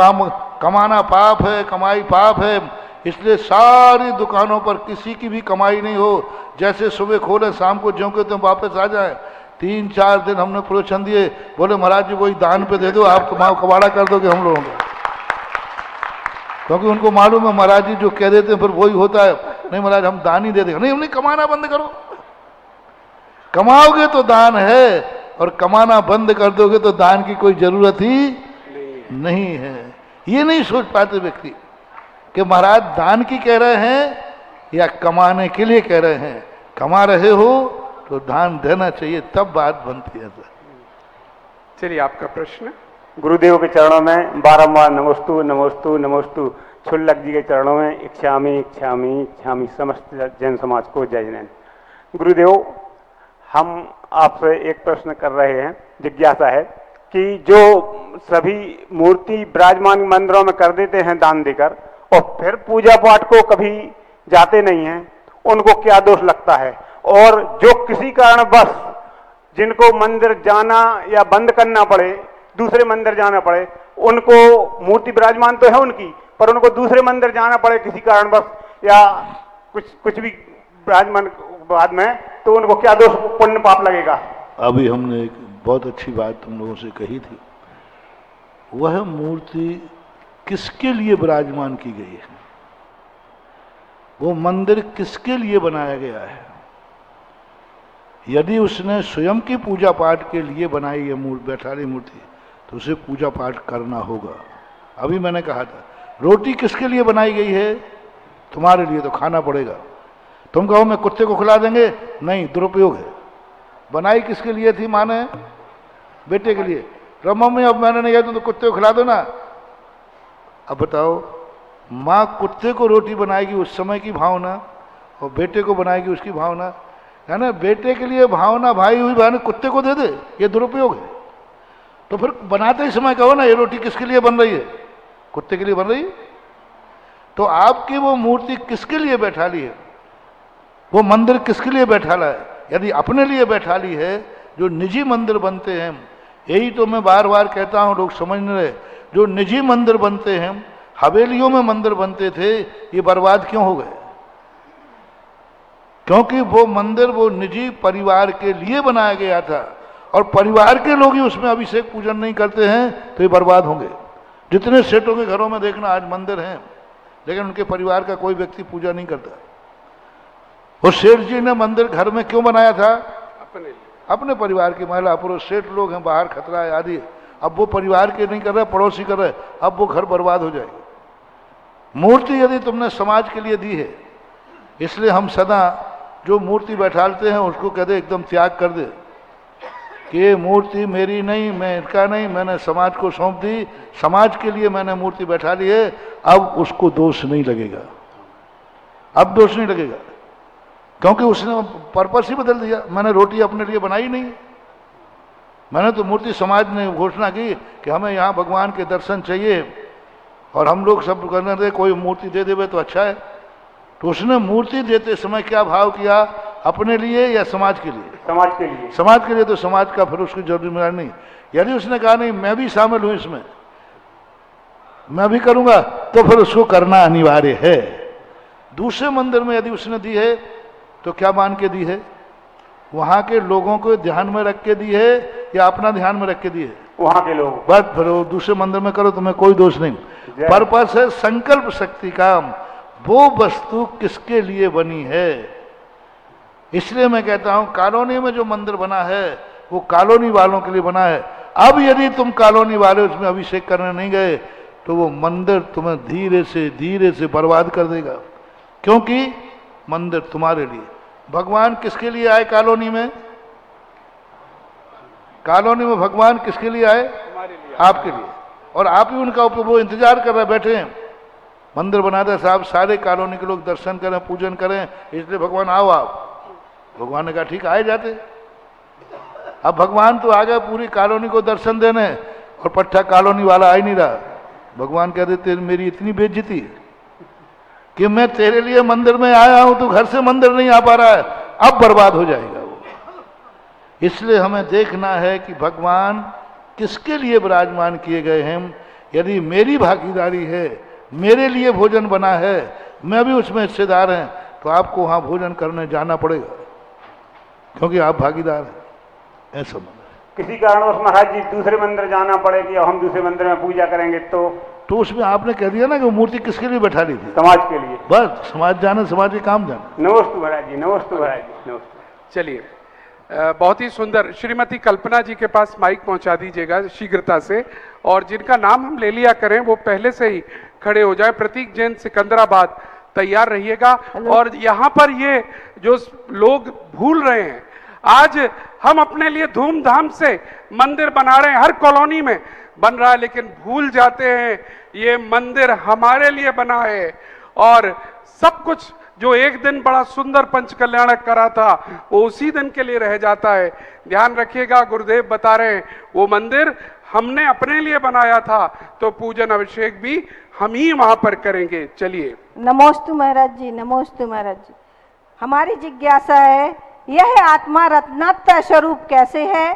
कमाना पाप है, कमाई पाप है, इसलिए सारी दुकानों पर किसी की भी कमाई नहीं हो। जैसे सुबह खोले शाम को ज्यों के त्यों वापस आ जाए। 3-4 दिन हमने प्रवचन दिए, बोले महाराज जी वही दान पे दे दो, आप कबाड़ा कर दोगे हम लोगों को, क्योंकि उनको मालूम है महाराज जी जो कह देते हैं फिर वही होता है। नहीं महाराज हम दान ही दे देंगे। नहीं, कमाना बंद करो। कमाओगे तो दान है, और कमाना बंद कर दोगे तो दान की कोई जरूरत ही नहीं है। ये नहीं सोच पाते व्यक्ति कि महाराज दान की कह रहे हैं या कमाने के लिए कह रहे हैं। कमा रहे हो तो दान देना चाहिए, तब बात बनती है। चलिए, आपका प्रश्न। गुरुदेव के चरणों में बारंबार नमोस्तु नमोस्तु नमोस्तु। छुल्लक जी के चरणों में इच्छामी इच्छामी इच्छामी समस्त जैन समाज को जय जैन। गुरुदेव, हम आपसे एक प्रश्न कर रहे हैं, जिज्ञासा है कि जो सभी मूर्ति विराजमान मंदिरों में कर देते हैं दान देकर, और फिर पूजा पाठ को कभी जाते नहीं हैं, उनको क्या दोष लगता है? और जो किसी कारण बस जिनको मंदिर जाना या बंद करना पड़े, दूसरे मंदिर जाना पड़े, उनको मूर्ति विराजमान तो है उनकी, पर उनको दूसरे मंदिर जाना पड़े किसी कारण बस, या कुछ भी विराजमान बाद में, तो उनको क्या दोष पुण्य पाप लगेगा? अभी हमने एक बहुत अच्छी बात तुम लोगों से कही थी। वह मूर्ति किसके लिए विराजमान की गई है, वो मंदिर किसके लिए बनाया गया है। यदि उसने स्वयं की पूजा पाठ के लिए बनाई है बैठाली मूर्ति, तो उसे पूजा पाठ करना होगा। अभी मैंने कहा था रोटी किसके लिए बनाई गई है, तुम्हारे लिए, तो खाना पड़ेगा। तुम कहो मैं कुत्ते को खिला देंगे, नहीं, दुरुपयोग है। बनाई किसके लिए थी माँ ने? बेटे के लिए। तो मम्मी अब मैंने नहीं किया तो कुत्ते को खिला दो ना। अब बताओ, माँ कुत्ते को रोटी बनाएगी उस समय की भावना, और बेटे को बनाएगी उसकी भावना, है ना। बेटे के लिए भावना भाई हुई भावना कुत्ते को दे दे, ये दुरुपयोग है। तो फिर बनाते ही समय कहो ना ये रोटी किसके लिए बन रही है, कुत्ते के लिए बन रही है। तो आपकी वो मूर्ति किसके लिए बैठा ली है, वो मंदिर किसके लिए बैठा ला है? यदि अपने लिए बैठा ली है, जो निजी मंदिर बनते हैं, यही तो मैं बार बार कहता हूं, लोग समझ नहीं रहे। जो निजी मंदिर बनते हैं, हवेलियों में मंदिर बनते थे, ये बर्बाद क्यों हो गए? क्योंकि वो मंदिर वो निजी परिवार के लिए बनाया गया था, और परिवार के लोग ही उसमें अभिषेक पूजन नहीं करते हैं, तो ये बर्बाद होंगे। जितने सेठों के घरों में देखना आज मंदिर हैं, लेकिन उनके परिवार का कोई व्यक्ति पूजा नहीं करता। वो सेठ जी ने मंदिर घर में क्यों बनाया था? अपने परिवार की महिला पुरुष, सेठ लोग हैं, बाहर खतरा है आदि, अब वो परिवार के नहीं कर रहे, पड़ोसी कर रहे, अब वो घर बर्बाद हो जाएगी। मूर्ति यदि तुमने समाज के लिए दी है, इसलिए हम सदा जो मूर्ति बैठालते हैं उसको कहते एकदम त्याग कर दे कि ये मूर्ति मेरी नहीं, मैं इनका नहीं, मैंने समाज को सौंप दी, समाज के लिए मैंने मूर्ति बैठा ली है, अब उसको दोष नहीं लगेगा, अब दोष नहीं लगेगा, क्योंकि उसने पर्पस ही बदल दिया। मैंने रोटी अपने लिए बनाई नहीं, मैंने तो मूर्ति, समाज ने घोषणा की कि हमें यहाँ भगवान के दर्शन चाहिए और हम लोग सब करने दे, कोई मूर्ति दे देवे तो अच्छा है। तो उसने मूर्ति देते समय क्या भाव किया, अपने लिए या समाज के लिए? समाज के लिए। समाज के लिए, तो समाज का फिर उसकी जिम्मेदारी नहीं। यदि उसने कहा नहीं मैं भी शामिल हूं इसमें, मैं भी करूंगा, तो फिर उसको करना अनिवार्य है। दूसरे मंदिर में यदि उसने दी है तो क्या मान के दी है? वहां के लोगों को ध्यान में रख के दी है या अपना ध्यान में रख के दी है? वहां के लोग। बस फिर वो दूसरे मंदिर में करो, तुम्हें कोई दोष नहीं। पर्पस है संकल्प शक्ति का, वो वस्तु किसके लिए बनी है। इसलिए मैं कहता हूं कॉलोनी में जो मंदिर बना है वो कॉलोनी वालों के लिए बना है। अब यदि तुम कॉलोनी वाले उसमें अभिषेक करने नहीं गए तो वो मंदिर तुम्हें धीरे से बर्बाद कर देगा, क्योंकि मंदिर तुम्हारे लिए। भगवान किसके लिए आए कॉलोनी में? कॉलोनी में भगवान किसके लिए आए? आपके लिए। और आप ही उनका वो इंतजार कर रहे बैठे हैं, मंदिर बनाते साहब सारे कॉलोनी के लोग दर्शन करें, पूजन करें, इसलिए भगवान आओ आप। भगवान ने कहा ठीक आए जाते। अब भगवान तो आ गए पूरी कॉलोनी को दर्शन देने और पट्टा कॉलोनी वाला आ ही नहीं रहा। भगवान कहते तेरी मेरी इतनी बेइज्जती कि मैं तेरे लिए मंदिर में आया हूं, तो घर से मंदिर नहीं आ पा रहा है, अब बर्बाद हो जाएगा वो। इसलिए हमें देखना है कि भगवान किसके लिए विराजमान किए गए हैं। यदि मेरी भागीदारी है, मेरे लिए भोजन बना है, मैं भी उसमें हिस्सेदार हैं, तो आपको वहां भोजन करने जाना पड़ेगा, क्योंकि आप भागीदार हैं। ऐसा किसी कारणवश महाराज जी दूसरे मंदिर जाना पड़े कि हम दूसरे मंदिर में पूजा करेंगे तो उसमें आपने कह दिया ना कि मूर्ति किसके लिए बैठा ली थी? समाज के लिए। बस समाज जाने, समाज के काम जाने। नमस्ते महाराज जी, नमस्ते महाराज जी, नमस्ते। चलिए, बहुत ही सुंदर। श्रीमती कल्पना जी के पास माइक पहुंचा दीजिएगा शीघ्रता से, और जिनका नाम हम ले लिया करें वो पहले से ही खड़े हो जाए। प्रतीक जैन सिकंदराबाद, तैयार रहिएगा। और यहाँ पर ये जो लोग भूल रहे हैं, आज हम अपने लिए धूमधाम से मंदिर बना रहे हैं, हर कॉलोनी में बन रहा है, लेकिन भूल जाते हैं ये मंदिर हमारे लिए बना है। और सब कुछ जो एक दिन बड़ा सुंदर पंच कल्याणक करा था वो उसी दिन के लिए रह जाता है। ध्यान रखिएगा, गुरुदेव बता रहे हैं वो मंदिर हमने अपने लिए बनाया था, तो पूजन अभिषेक भी हम ही वहां पर करेंगे। चलिए। नमोस्तु महाराज जी, नमोस्तु महाराज जी। हमारी जिज्ञासा है, यह आत्मा रत्नत्रय स्वरूप कैसे है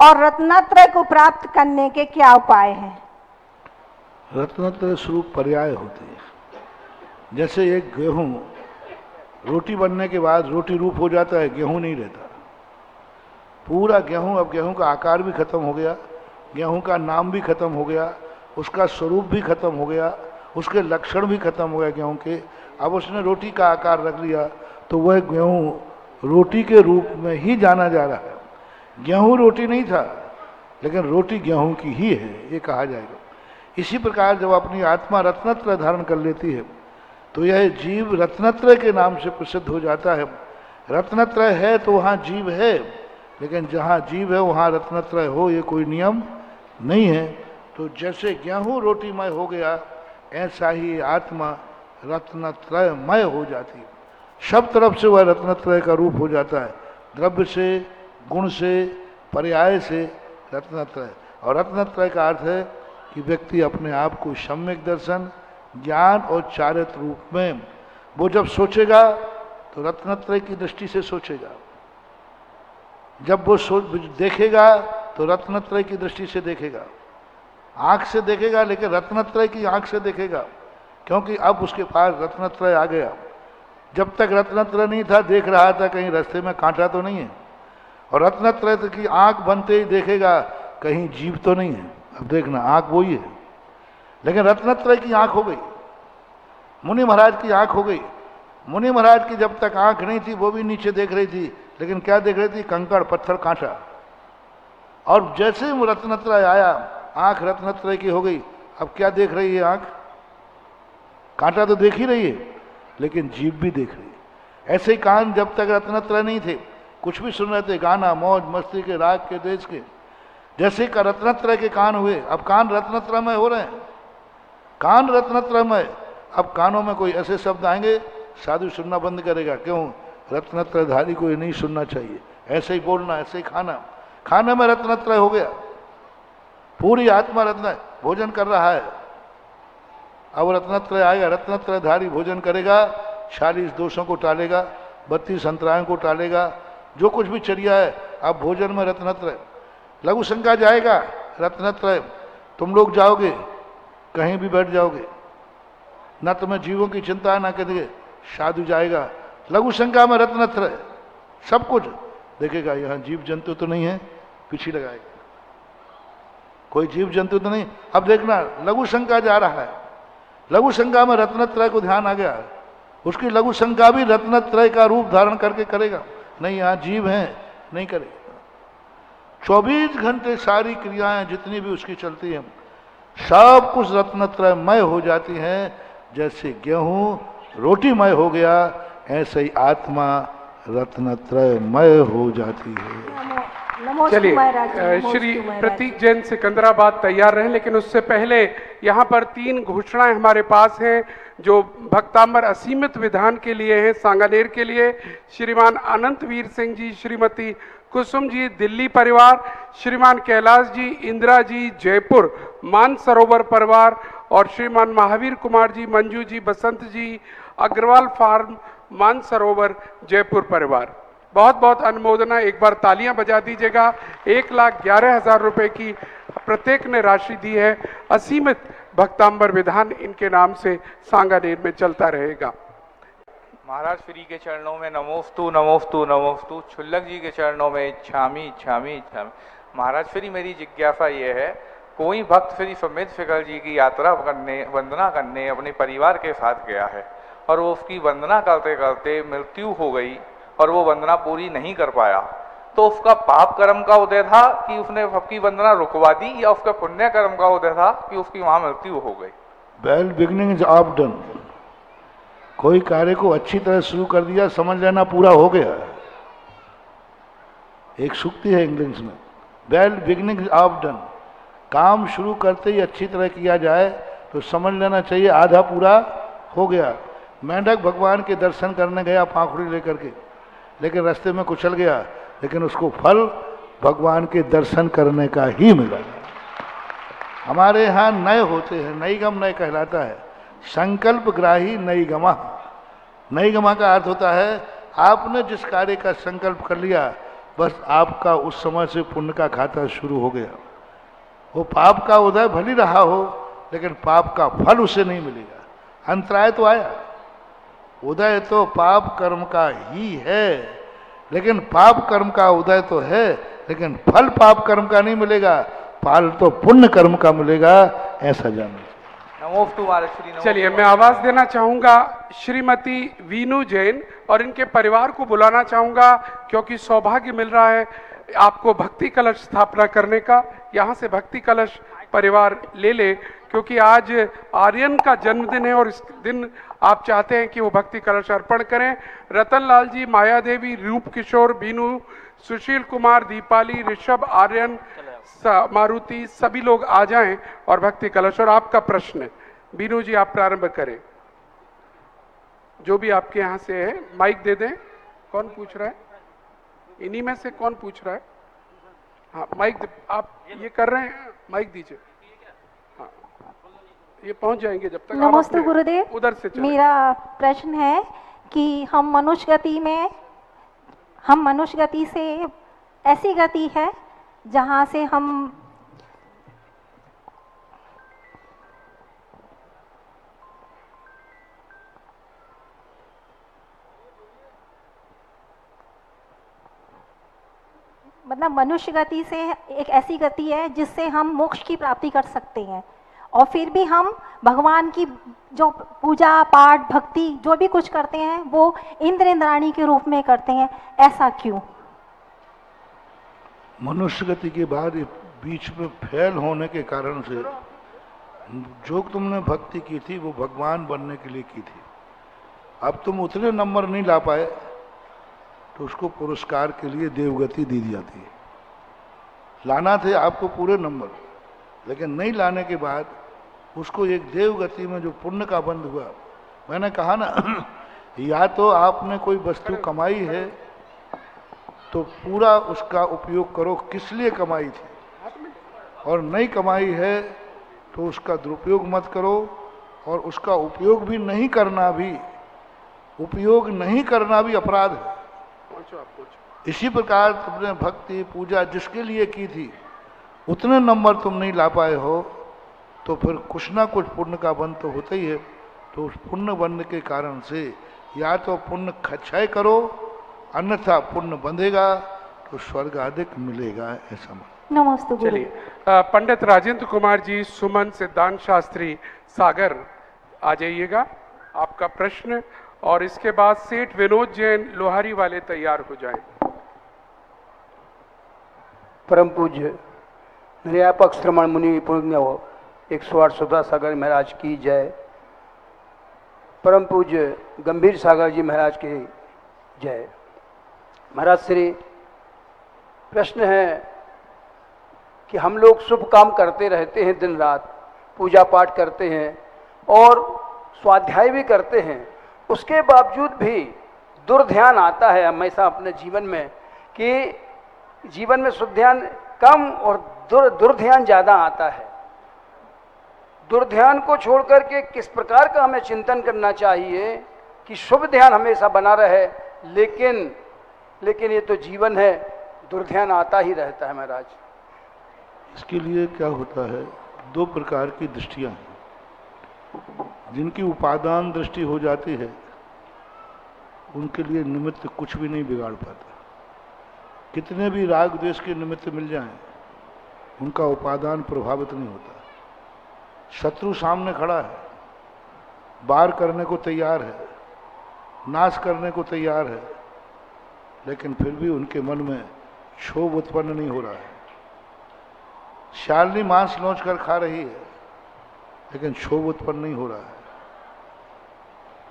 और रत्नत्रय को प्राप्त करने के क्या उपाय हैं? रत्नत्रय स्वरूप पर्याय होते हैं। जैसे एक गेहूं रोटी बनने के बाद रोटी रूप हो जाता है, गेहूं नहीं रहता। पूरा गेहूं, अब गेहूं का आकार भी खत्म हो गया, गेहूं का नाम भी खत्म हो गया, उसका स्वरूप भी खत्म हो गया, उसके लक्षण भी खत्म हो गए गेहूं के। अब उसने रोटी का आकार रख लिया तो वह गेहूं रोटी के रूप में ही जाना जा रहा है। गेहूं रोटी नहीं था, लेकिन रोटी गेहूं की ही है, ये कहा जाएगा। इसी प्रकार जब अपनी आत्मा रत्नत्रय धारण कर लेती है तो यह जीव रत्नत्रय के नाम से प्रसिद्ध हो जाता है। रत्नत्रय है तो वहाँ जीव है, लेकिन जहाँ जीव है वहाँ रत्नत्रय हो ये कोई नियम नहीं है। तो जैसे गेहूं रोटीमय हो गया, ऐसा ही आत्मा रत्नत्रयमय हो जाती है। सब तरफ से वह रत्नत्रय का रूप हो जाता है, द्रव्य से, गुण से, पर्याय से रत्नत्रय। और रत्नत्रय का अर्थ है कि व्यक्ति अपने आप को सम्यक दर्शन, ज्ञान और चारित्र रूप में वो जब सोचेगा तो रत्नत्रय की दृष्टि से सोचेगा, जब वो देखेगा तो रत्नत्रय की दृष्टि से देखेगा। आंख से देखेगा लेकिन रत्नत्रय की आंख से देखेगा, क्योंकि अब उसके पास रत्नत्रय आ गया। जब तक रत्नत्रय नहीं था देख रहा था कहीं रास्ते में कांटा तो नहीं है, और रत्नत्रय की आंख बनते ही देखेगा कहीं जीव तो नहीं है। अब देखना आंख वही है, लेकिन रत्नत्रय की आंख हो गई, मुनि महाराज की आंख हो गई। मुनि महाराज की जब तक आंख नहीं थी वो भी नीचे देख रही थी, लेकिन क्या देख रही थी? कंकड़, पत्थर, कांटा। और जैसे ही वो रत्नत्रय आया, आंख रत्नत्रय की हो गई। अब क्या देख रही है आंख? कांटा तो देख ही रही है, लेकिन जीभ भी देख रही है। ऐसे ही कान जब तक रत्नत्रय नहीं थे, कुछ भी सुन रहे थे, गाना, मौज मस्ती के, राग के, देश के, जैसे का रत्नत्रय के कान हुए, अब कान रत्नत्रयमय हो रहे हैं। कान रत्नत्रयमय। अब कानों में कोई ऐसे शब्द आएंगे, साधु सुनना बंद करेगा। क्यों? रत्नत्रयधारी को ये नहीं सुनना चाहिए। ऐसे ही बोलना, ऐसे ही खाना, खाने में रत्नत्रय हो गया। पूरी आत्मा रत्न भोजन कर रहा है। अब रत्नत्रय आएगा, रत्नत्रयधारी भोजन करेगा, 40 दोषों को टालेगा, 32 अंतरायों को टालेगा, जो कुछ भी चर्या है। अब भोजन में रत्नत्रय। लघु शंका जाएगा, रत्नत्रय। तुम लोग जाओगे, कहीं भी बैठ जाओगे, ना तुम्हें जीवों की चिंता है, ना कहेंगे। साधु जाएगा, लघु शंका में रत्नत्रय, सब कुछ देखेगा। यहाँ जीव जंतु तो नहीं है, पीछे लगाएगा, कोई जीव जंतु तो नहीं। अब देखना, लघु शंका जा रहा है, लघु शंका में रत्नत्रय को ध्यान आ गया, उसकी लघु शंका भी रत्नत्रय का रूप धारण करके करेगा। नहीं, यहाँ जीव हैं, नहीं करेगा। 24 घंटे सारी क्रियाएं जितनी भी उसकी चलती हैं, सब कुछ रत्नत्रयमय हो जाती हैं। जैसे गेहूं रोटीमय हो गया, ऐसे ही आत्मा रत्नत्रयमय हो जाती है। चलिए, श्री प्रतीक जैन सिकंदराबाद तैयार रहे, लेकिन उससे पहले यहाँ पर 3 घोषणाएं हमारे पास हैं जो भक्तांबर असीमित विधान के लिए हैं, सांगानेर के लिए। श्रीमान अनंत वीर सिंह जी, श्रीमती कुसुम जी दिल्ली परिवार, श्रीमान कैलाश जी, इंदिरा जी जयपुर मानसरोवर परिवार, और श्रीमान महावीर कुमार जी, मंजू जी, बसंत जी अग्रवाल फार्म मानसरोवर जयपुर परिवार। बहुत बहुत अनुमोदना, एक बार तालियां बजा दीजिएगा। 1,11,000 रुपए की प्रत्येक ने राशि दी है। असीमित भक्तांबर विधान इनके नाम से सांगानेर में चलता रहेगा। महाराज श्री के चरणों में नमोस्तु नमोस्तु नमोस्तु। छुल्लक जी के चरणों में इच्छामी इच्छामी इच्छामी। महाराज श्री, मेरी जिज्ञासा ये है, कोई भक्त श्री सुमित फिकल जी की यात्रा करने, वंदना करने अपने परिवार के साथ गया है, और वो उसकी वंदना करते करते मृत्यु हो गई और वो वंदना पूरी नहीं कर पाया, तो उसका पाप कर्म का उदय था कि उसने सबकी वंदना रुकवा दी, या उसका पुण्य कर्म का उदय था कि उसकी वहां मृत्यु हो गई? Well beginning is of done. कोई कार्य को अच्छी तरह शुरू कर दिया, समझ लेना पूरा हो गया। एक सूक्ति है इंग्लिश में, well beginning is of done. काम शुरू करते ही अच्छी तरह किया जाए तो समझ लेना चाहिए आधा पूरा हो गया। मेंढक भगवान के दर्शन करने गया पाखुड़ी लेकर के, लेकिन रास्ते में कुचल गया, लेकिन उसको फल भगवान के दर्शन करने का ही मिला। हमारे यहाँ नए होते हैं, नईगम नए कहलाता है। संकल्प ग्राही नईगमा। नईगमा का अर्थ होता है आपने जिस कार्य का संकल्प कर लिया, बस आपका उस समय से पुण्य का खाता शुरू हो गया। वो पाप का उदय भली रहा हो, लेकिन पाप का फल उसे नहीं मिलेगा। अंतराय तो आया, उदय तो पाप कर्म का ही है, लेकिन पाप कर्म का उदय तो है, लेकिन फल पाप कर्म का नहीं मिलेगा, फल तो पुण्य कर्म का मिलेगा। ऐसा जानना। नमोस्तु महाराज श्री। चलिए, मैं आवाज देना चाहूंगा श्रीमती वीनू जैन और इनके परिवार को बुलाना चाहूंगा, क्योंकि सौभाग्य मिल रहा है आपको भक्ति कलश स्थापना करने का। यहाँ से भक्ति कलश परिवार ले ले, क्योंकि आज आर्यन का जन्मदिन है और इस दिन आप चाहते हैं कि वो भक्ति कलश अर्पण करें। रतन लाल जी, माया देवी, रूप किशोर, बीनू, सुशील कुमार, दीपाली, ऋषभ, आर्यन, मारुति, सभी लोग आ जाएं और भक्ति कलश। और आपका प्रश्न, बीनू जी आप प्रारंभ करें। जो भी आपके यहाँ से है माइक दे दें। कौन पूछ रहा है? इन्हीं में से कौन पूछ रहा है? हाँ, माइक आप ये कर रहे हैं, माइक दीजिए। हाँ, ये पहुंच जाएंगे जब तक। नमस्ते गुरुदेव। उधर से चलें। मेरा प्रश्न है कि हम मनुष्य गति से ऐसी गति है जहां से हम मतलब मनुष्य गति से एक ऐसी गति है जिससे हम मोक्ष की प्राप्ति कर सकते हैं, और फिर भी हम भगवान की जो पूजा पाठ भक्ति जो भी कुछ करते हैं वो इंद्र इंद्राणी के रूप में करते हैं, ऐसा क्यों? मनुष्य गति के बाद ये बीच में फेल होने के कारण से जो तुमने भक्ति की थी वो भगवान बनने के लिए की थी। अब तुम उतने नंबर नहीं ला पाए तो उसको पुरस्कार के लिए देवगति दी जाती है। लाना थे आपको पूरे नंबर, लेकिन नहीं लाने के बाद उसको एक देवगति में जो पुण्य का बंध हुआ, मैंने कहा ना या तो आपने कोई वस्तु कमाई है तो पूरा उसका उपयोग करो किस लिए कमाई थी, और नहीं कमाई है तो उसका दुरुपयोग मत करो, और उसका उपयोग नहीं करना भी अपराध है। इसी प्रकार तुमने भक्ति पूजा जिसके लिए की थी उतने नंबर तुम नहीं ला पाए हो तो फिर कुछ ना कुछ पुण्य का बंध तो होता ही है। तो उस पुण्य बंध के कारण से या तो पुण्य क्षय करो, अन्यथा पुण्य बंधेगा तो स्वर्ग अधिक मिलेगा, ऐसा मान। नमस्ते गुरु। चलिए पंडित राजेंद्र कुमार जी, सुमन, सिद्धांत शास्त्री, सागर आ जाइएगा आपका प्रश्न, और इसके बाद सेठ विनोद जैन लोहारी वाले तैयार हो जाएं। परम पूज्य निर्यापक श्रमण मुनि पुण्य 108 सुधा सागर महाराज की जय। परम पूज्य गंभीर सागर जी महाराज की जय। महाराज श्री, प्रश्न है कि हम लोग शुभ काम करते रहते हैं, दिन रात पूजा पाठ करते हैं और स्वाध्याय भी करते हैं, उसके बावजूद भी दुर्ध्यान आता है हमेशा अपने जीवन में कि जीवन में शुद्ध ध्यान कम और दुर्ध्यान ज़्यादा आता है। दुर्ध्यान को छोड़ करके किस प्रकार का हमें चिंतन करना चाहिए कि शुभ ध्यान हमेशा बना रहे, लेकिन ये तो जीवन है, दुर्ध्यान आता ही रहता है महाराज। इसके लिए क्या होता है, दो प्रकार की दृष्टियां हैं। जिनकी उपादान दृष्टि हो जाती है उनके लिए निमित्त कुछ भी नहीं बिगाड़ पाता। कितने भी राग द्वेष के निमित्त मिल जाएं, उनका उपादान प्रभावित नहीं होता। शत्रु सामने खड़ा है, वार करने को तैयार है, नाश करने को तैयार है, लेकिन फिर भी उनके मन में क्षोभ उत्पन्न नहीं हो रहा है। शालिनी मांस नोच कर खा रही है, लेकिन क्षोभ उत्पन्न नहीं हो रहा है।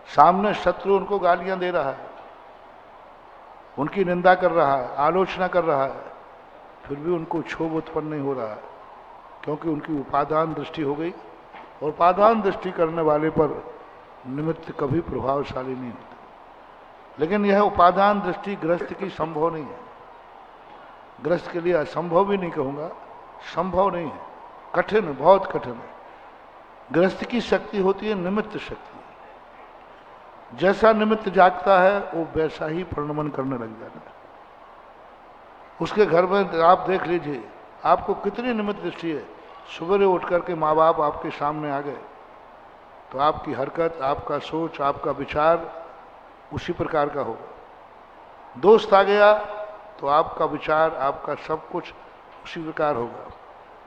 सामने शत्रु उनको गालियां दे रहा है, उनकी निंदा कर रहा है, आलोचना कर रहा है, फिर भी उनको क्षोभ उत्पन्न नहीं हो रहा है, क्योंकि उनकी उपादान दृष्टि हो गई। और उपादान दृष्टि करने वाले पर निमित्त कभी प्रभावशाली नहीं होता। लेकिन यह उपादान दृष्टि गृहस्थ की संभव नहीं है। गृहस्थ के लिए असंभव भी नहीं कहूँगा, संभव नहीं है, कठिन है, बहुत कठिन है। गृहस्थ की शक्ति होती है निमित्त शक्ति। जैसा निमित्त जागता है वो वैसा ही परिणमन करने लग जाता है। उसके घर में आप देख लीजिए, आपको कितनी निमित्त दृष्टि है। सुबह उठ करके माँ बाप आपके सामने आ गए तो आपकी हरकत, आपका सोच, आपका विचार उसी प्रकार का होगा। दोस्त आ गया तो आपका विचार, आपका सब कुछ उसी प्रकार होगा।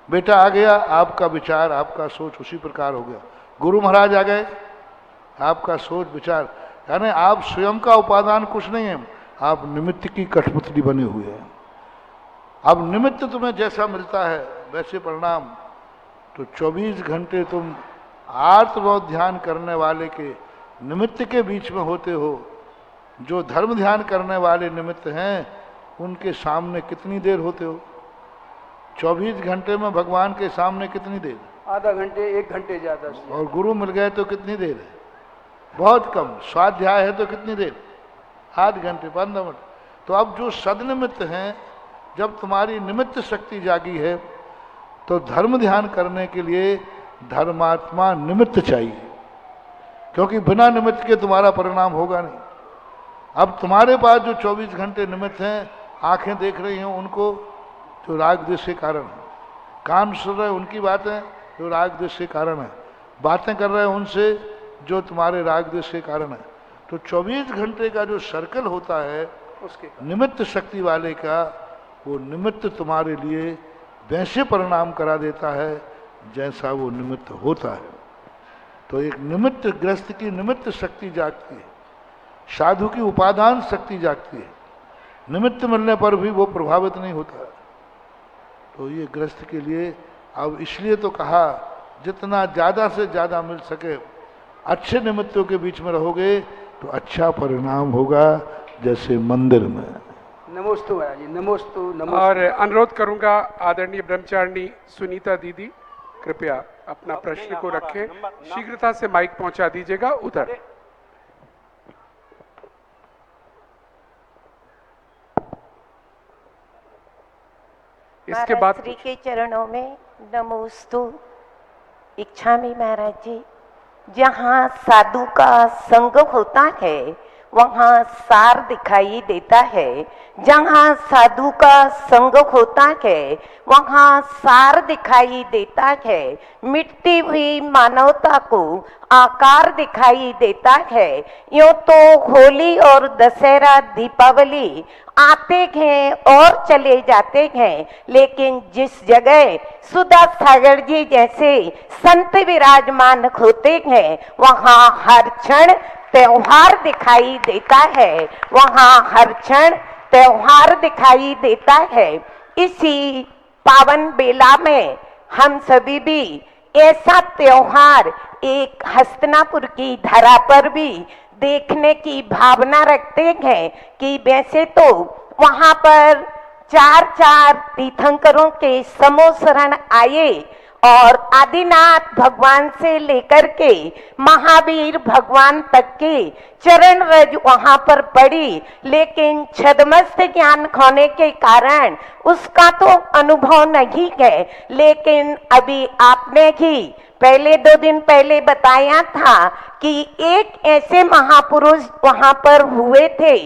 बेटा आ गया, आपका विचार, आपका सोच उसी प्रकार हो गया। गुरु महाराज आ गए, आपका सोच विचार, यानी आप स्वयं का उपादान कुछ नहीं है, आप निमित्त की कठपुतली बने हुए हैं। अब निमित्त तुम्हें जैसा मिलता है वैसे परिणाम। तो 24 घंटे तुम आर्तरोध ध्यान करने वाले के निमित्त के बीच में होते हो। जो धर्म ध्यान करने वाले निमित्त हैं उनके सामने कितनी देर होते हो? 24 घंटे में भगवान के सामने कितनी देर? आधा घंटे, 1 घंटे ज़्यादा। और गुरु मिल गए तो कितनी देर है? बहुत कम। स्वाध्याय है तो कितनी देर? आध घंटे, 15 मिनट। तो अब जो सदनिमित्त हैं, जब तुम्हारी निमित्त शक्ति जागी है तो धर्म ध्यान करने के लिए धर्मात्मा निमित्त चाहिए, क्योंकि बिना निमित्त के तुम्हारा परिणाम होगा नहीं। अब तुम्हारे पास जो 24 घंटे निमित्त हैं, आंखें देख रही हैं उनको जो राग द्वेष के कारण है, कान सुन रहे उनकी बातें जो राग द्वेष के कारण है, बातें कर रहे हैं उनसे जो तुम्हारे राग द्वेष के कारण है। तो 24 घंटे का जो सर्कल होता है उसके निमित्त शक्ति वाले का, वो निमित्त तुम्हारे लिए वैसे परिणाम करा देता है जैसा वो निमित्त होता है। तो एक निमित्त, ग्रस्त की निमित्त शक्ति जागती है, साधु की उपादान शक्ति जागती है। निमित्त मिलने पर भी वो प्रभावित नहीं होता। तो ये ग्रस्त के लिए अब इसलिए तो कहा जितना ज़्यादा से ज़्यादा मिल सके, अच्छे निमित्तों के बीच में रहोगे तो अच्छा परिणाम होगा, जैसे मंदिर में। नमोस्तु महाराज जी, नमोस्तु नमोस्तु। और अनुरोध करूंगा आदरणीय ब्रह्मचारिणी सुनीता दीदी, कृपया अपना प्रश्न को रखें, शीघ्रता से माइक पहुंचा दीजिएगा उधर। इसके बाद श्री के चरणों में नमोस्तु इच्छामि महाराज जी। जहाँ साधु का संग होता है वहाँ सार दिखाई देता है। जहाँ साधु का संग होता है वहाँ सार दिखाई देता है। मिटती हुई मानवता को आकार दिखाई देता है। यूं तो होली और दशहरा दीपावली आते हैं और चले जाते हैं, लेकिन जिस जगह सुधा सागर जी जैसे संत विराजमान होते हैं वहाँ हर क्षण त्योहार दिखाई देता है। वहाँ हर क्षण त्योहार दिखाई देता है। इसी पावन बेला में हम सभी भी ऐसा त्योहार एक हस्तिनापुर की धरा पर भी देखने की भावना रखते हैं कि वैसे तो वहाँ पर 4 तीर्थंकरों के समूह शरण आए और आदिनाथ भगवान से लेकर के महावीर भगवान तक के चरण रज वहां पर पड़ी, लेकिन छदमस्त ज्ञान खोने के कारण उसका तो अनुभव नहीं है। लेकिन अभी आपने ही पहले 2 दिन पहले बताया था कि एक ऐसे महापुरुष वहां पर हुए थे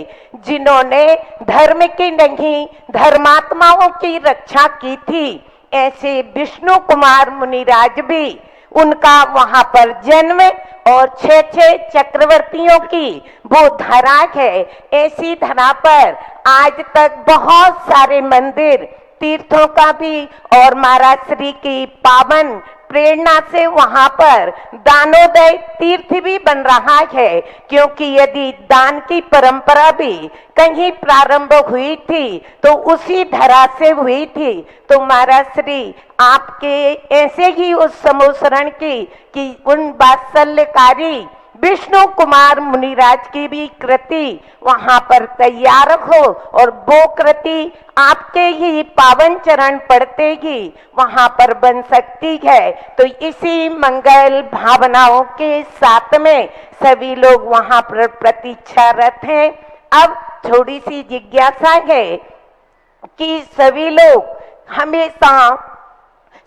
जिन्होंने धर्म की नहीं धर्मात्माओं की रक्षा की थी। ऐसे विष्णु कुमार मुनिराज भी, उनका वहां पर जन्म और 6 चक्रवर्तियों की वो धरा है। ऐसी धरा पर आज तक बहुत सारे मंदिर तीर्थों का भी और महाराज श्री की पावन प्रेरणा से वहां पर दानोदय तीर्थ भी बन रहा है। क्योंकि यदि दान की परंपरा भी कहीं प्रारंभ हुई थी तो उसी धरा से हुई थी। तो महाराज श्री आपके ऐसे ही उस समूसरण की कि उन वात्सल्यकारी विष्णु कुमार मुनिराज की भी कृति वहां पर तैयार हो और वो कृति आपके ही पावन चरण पड़ते ही वहां पर बन सकती है। तो इसी मंगल भावनाओं के साथ में सभी लोग वहां पर प्रतीक्षारत हैं। अब थोड़ी सी जिज्ञासा है कि सभी लोग हमेशा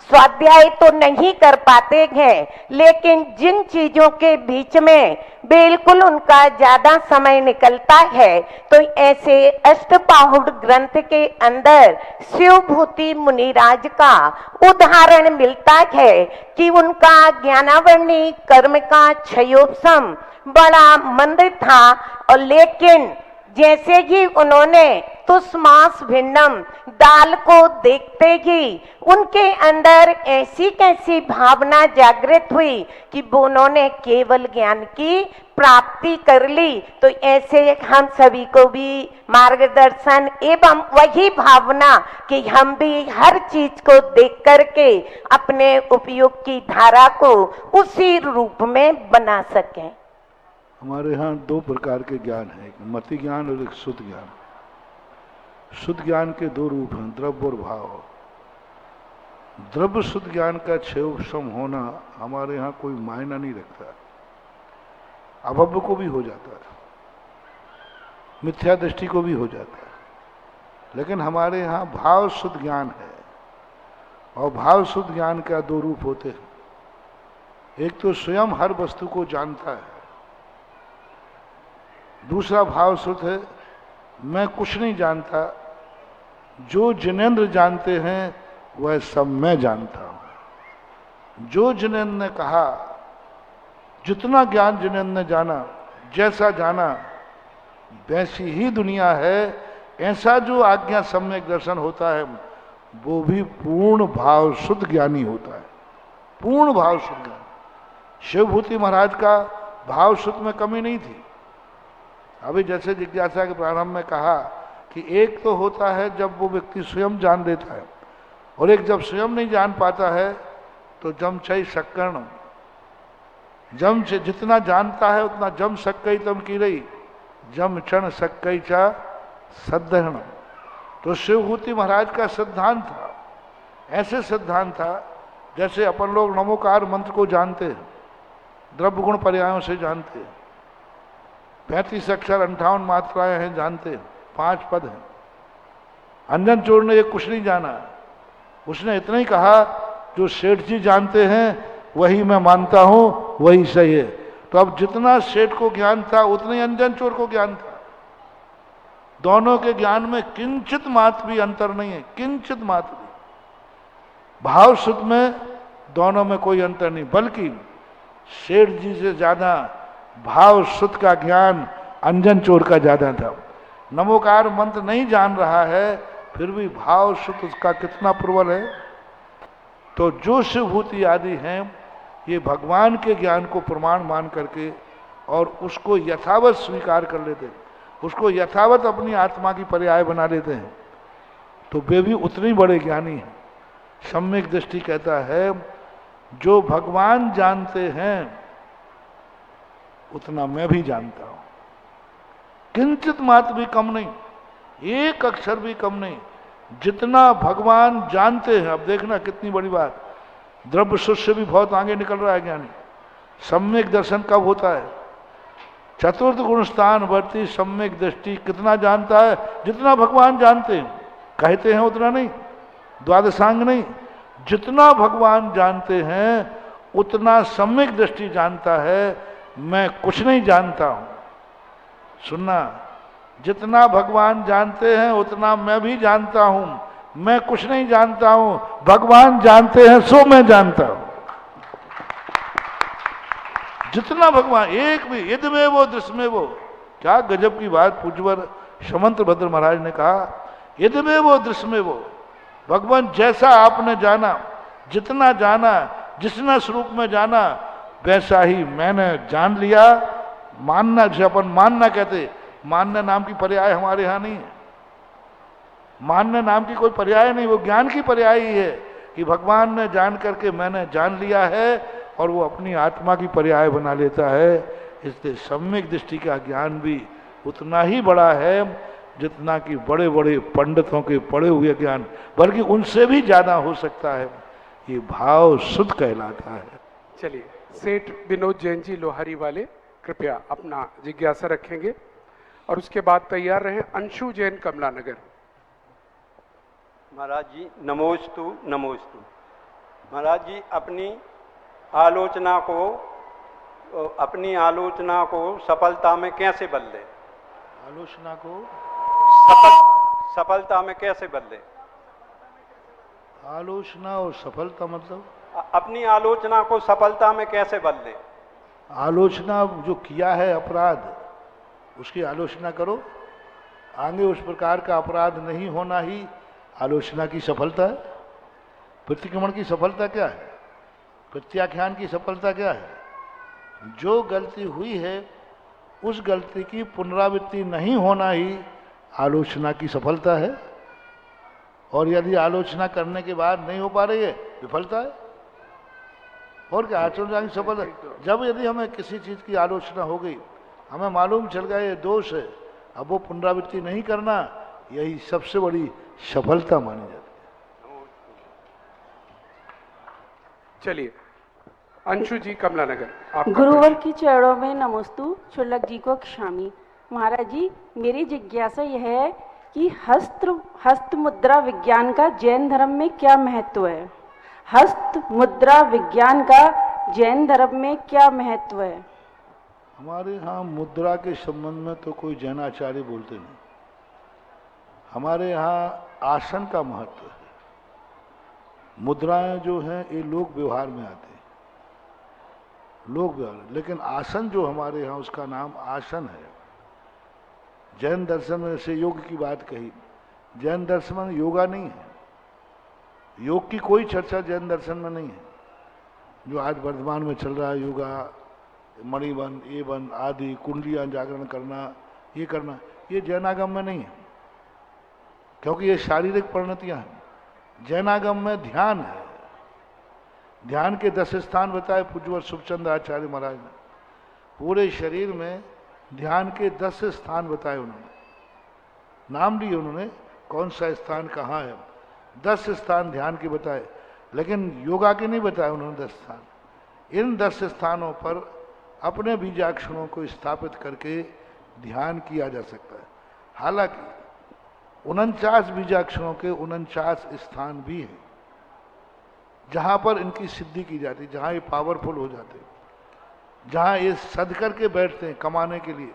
स्वाध्याय तो नहीं कर पाते हैं, लेकिन जिन चीजों के बीच में बिल्कुल उनका ज्यादा समय निकलता है, तो ऐसे अष्टपाहुड़ ग्रंथ के अंदर शिवभूति मुनिराज का उदाहरण मिलता है कि उनका ज्ञानावरणी कर्म का क्षयोपशम बड़ा मंद था। और लेकिन जैसे ही उन्होंने तुष्मास भिन्नम दाल को देखते ही उनके अंदर ऐसी कैसी भावना जागृत हुई कि उन्होंने केवल ज्ञान की प्राप्ति कर ली। तो ऐसे हम सभी को भी मार्गदर्शन एवं वही भावना कि हम भी हर चीज को देख करके अपने उपयोग की धारा को उसी रूप में बना सकें। हमारे यहाँ 2 प्रकार के ज्ञान है, एक मति ज्ञान और एक शुद्ध ज्ञान। शुद्ध ज्ञान के 2 रूप हैं, द्रव्य और भाव। द्रव्य शुद्ध ज्ञान का क्षयोपशम होना हमारे यहाँ कोई मायना नहीं रखता, अभव्य को भी हो जाता है, मिथ्या दृष्टि को भी हो जाता है। लेकिन हमारे यहाँ भाव शुद्ध ज्ञान है, और भाव शुद्ध ज्ञान का 2 रूप होते हैं। एक तो स्वयं हर वस्तु को जानता है, दूसरा भाव शुद्ध है मैं कुछ नहीं जानता, जो जिनेंद्र जानते हैं वह सब मैं जानता हूं। जो जिनेंद्र ने कहा, जितना ज्ञान जिनेंद्र ने जाना, जैसा जाना वैसी ही दुनिया है, ऐसा जो आज्ञा सम्यक दर्शन होता है वो भी पूर्ण भाव शुद्ध ज्ञानी होता है। पूर्ण भाव शुद्ध ज्ञान। शिवभूति महाराज का भाव शुद्ध में कमी नहीं थी। अभी जैसे जिज्ञासा के प्रारंभ में कहा कि एक तो होता है जब वो व्यक्ति स्वयं जान लेता है, और एक जब स्वयं नहीं जान पाता है तो जम चई सक्कर्ण, जम से जितना जानता है उतना जम सक्कई तम की रही, जम क्षण सक्कई चा सद्धरण। तो शिवभूति महाराज का सिद्धांत था, ऐसे सिद्धांत था जैसे अपन लोग नमोकार मंत्र को जानते हैं, द्रव्य गुण पर्यायों से जानते हैं, 35 अक्षर 58 मात्राएं हैं जानते हैं, 5 पद हैं। अंजन चोर ने ये कुछ नहीं जाना, उसने इतना ही कहा जो सेठ जी जानते हैं वही मैं मानता हूं, वही सही है। तो अब जितना सेठ को ज्ञान था उतना ही अंजन चोर को ज्ञान था। दोनों के ज्ञान में किंचित मात्र भी अंतर नहीं है, किंचित मात्र भी। भाव शुद्ध में दोनों में कोई अंतर नहीं, बल्कि सेठ जी से ज्यादा भाव शुद्ध का ज्ञान अंजन चोर का ज्यादा था। नमोकार मंत्र नहीं जान रहा है फिर भी भाव शुद्ध उसका कितना प्रबल है। तो जो शिवभूति आदि हैं ये भगवान के ज्ञान को प्रमाण मान करके और उसको यथावत स्वीकार कर लेते हैं, उसको यथावत अपनी आत्मा की पर्याय बना लेते हैं, तो वे भी उतने ही बड़े ज्ञानी हैं। सम्यक दृष्टि कहता है जो भगवान जानते हैं उतना मैं भी जानता हूं, किंचित मात्र भी कम नहीं, एक अक्षर भी कम नहीं। जितना भगवान जानते हैं, अब देखना कितनी बड़ी बात, द्रव्य सुख से भी बहुत आगे निकल रहा है ज्ञानी। सम्यक दर्शन कब होता है? चतुर्थ गुण स्थान वर्ती सम्यक दृष्टि कितना जानता है? जितना भगवान जानते हैं, कहते हैं उतना नहीं, द्वादशांग नहीं, जितना भगवान जानते हैं उतना सम्यक दृष्टि जानता है, मैं कुछ नहीं जानता हूं। सुनना, जितना भगवान जानते हैं उतना मैं भी जानता हूं, मैं कुछ नहीं जानता हूं, भगवान जानते हैं सो मैं जानता हूं। जितना भगवान, एक भी इद में वो दृश्य में वो, क्या गजब की बात पूज्यवर समंत भद्र महाराज ने कहा, इद में वो दृश्य में वो। भगवान जैसा आपने जाना, जितना जाना, जिसना स्वरूप में जाना, वैसा ही मैंने जान लिया। मानना, जिसे अपन मानना कहते, मानना नाम की पर्याय हमारे यहाँ नहीं है। मानना नाम की कोई पर्याय नहीं, वो ज्ञान की पर्याय ही है कि भगवान ने जान करके मैंने जान लिया है और वो अपनी आत्मा की पर्याय बना लेता है। इसलिए सम्यक दृष्टि का ज्ञान भी उतना ही बड़ा है जितना कि बड़े बड़े पंडितों के पढ़े हुए ज्ञान, बल्कि उनसे भी ज्यादा हो सकता है। ये भाव शुद्ध कहलाता है। चलिए, सेठ विनोद जैन जी लोहारी वाले कृपया अपना जिज्ञासा रखेंगे और उसके बाद तैयार रहे अंशु जैन कमला नगर। महाराज जी नमोस्तु नमोस्तु। महाराज जी अपनी आलोचना को सफलता में कैसे बदले? आलोचना को सफलता में कैसे बदले? आलोचना और सफलता मतलब अपनी आलोचना को सफलता में कैसे बदले? आलोचना जो किया है अपराध, उसकी आलोचना करो, आगे उस प्रकार का अपराध नहीं होना ही आलोचना की सफलता है। प्रतिक्रमण की सफलता क्या है? प्रत्याख्यान की सफलता क्या है? जो गलती हुई है उस गलती की पुनरावृत्ति नहीं होना ही आलोचना की सफलता है। और यदि आलोचना करने के बाद नहीं हो पा रही है, विफलता है। और क्या आलोचना की सफलता? जब यदि हमें किसी चीज की आलोचना हो गई, हमें मालूम चल गया ये दोष है, अब वो पुनरावृत्ति नहीं करना, यही सबसे बड़ी सफलता मानी जाती है। चलिए अंशु जी कमला नगर। गुरुवर की चरणों में नमोस्तु, क्षुल्लक जी को क्षामी। महाराज जी, मेरी जिज्ञासा यह है कि हस्त मुद्रा विज्ञान का जैन धर्म में क्या महत्व है? हस्त मुद्रा विज्ञान का जैन धर्म में क्या महत्व है? हमारे यहाँ मुद्रा के संबंध में तो कोई जैनाचार्य बोलते नहीं। हमारे यहाँ आसन का महत्व है। मुद्राएं जो हैं ये लोक व्यवहार में आते हैं, लोक व्यवहार। लेकिन आसन जो हमारे यहाँ, उसका नाम आसन है। जैन दर्शन में से योग की बात कही, जैन दर्शन में योगा नहीं है, योग की कोई चर्चा जैन दर्शन में नहीं है। जो आज वर्तमान में चल रहा है, योगा, मणिबन, ये बन आदि, कुंडलियां जागरण करना, ये करना, ये जैनागम में नहीं है, क्योंकि ये शारीरिक परिणतियां हैं। जैनागम में ध्यान है। ध्यान के 10 स्थान बताए पूज्यवर सुखचंद आचार्य महाराज ने। पूरे शरीर में ध्यान के 10 स्थान बताए उन्होंने, नाम लिए उन्होंने, कौन सा स्थान कहाँ है। 10 स्थान ध्यान के बताए, लेकिन योगा के नहीं बताए उन्होंने 10 स्थान। इन 10 स्थानों पर अपने बीजाक्षरों को स्थापित करके ध्यान किया जा सकता है। हालांकि 49 बीजाक्षरों के 49 स्थान भी हैं जहां पर इनकी सिद्धि की जाती है, जहां ये पावरफुल हो जाते हैं, जहां ये सद करके बैठते हैं कमाने के लिए,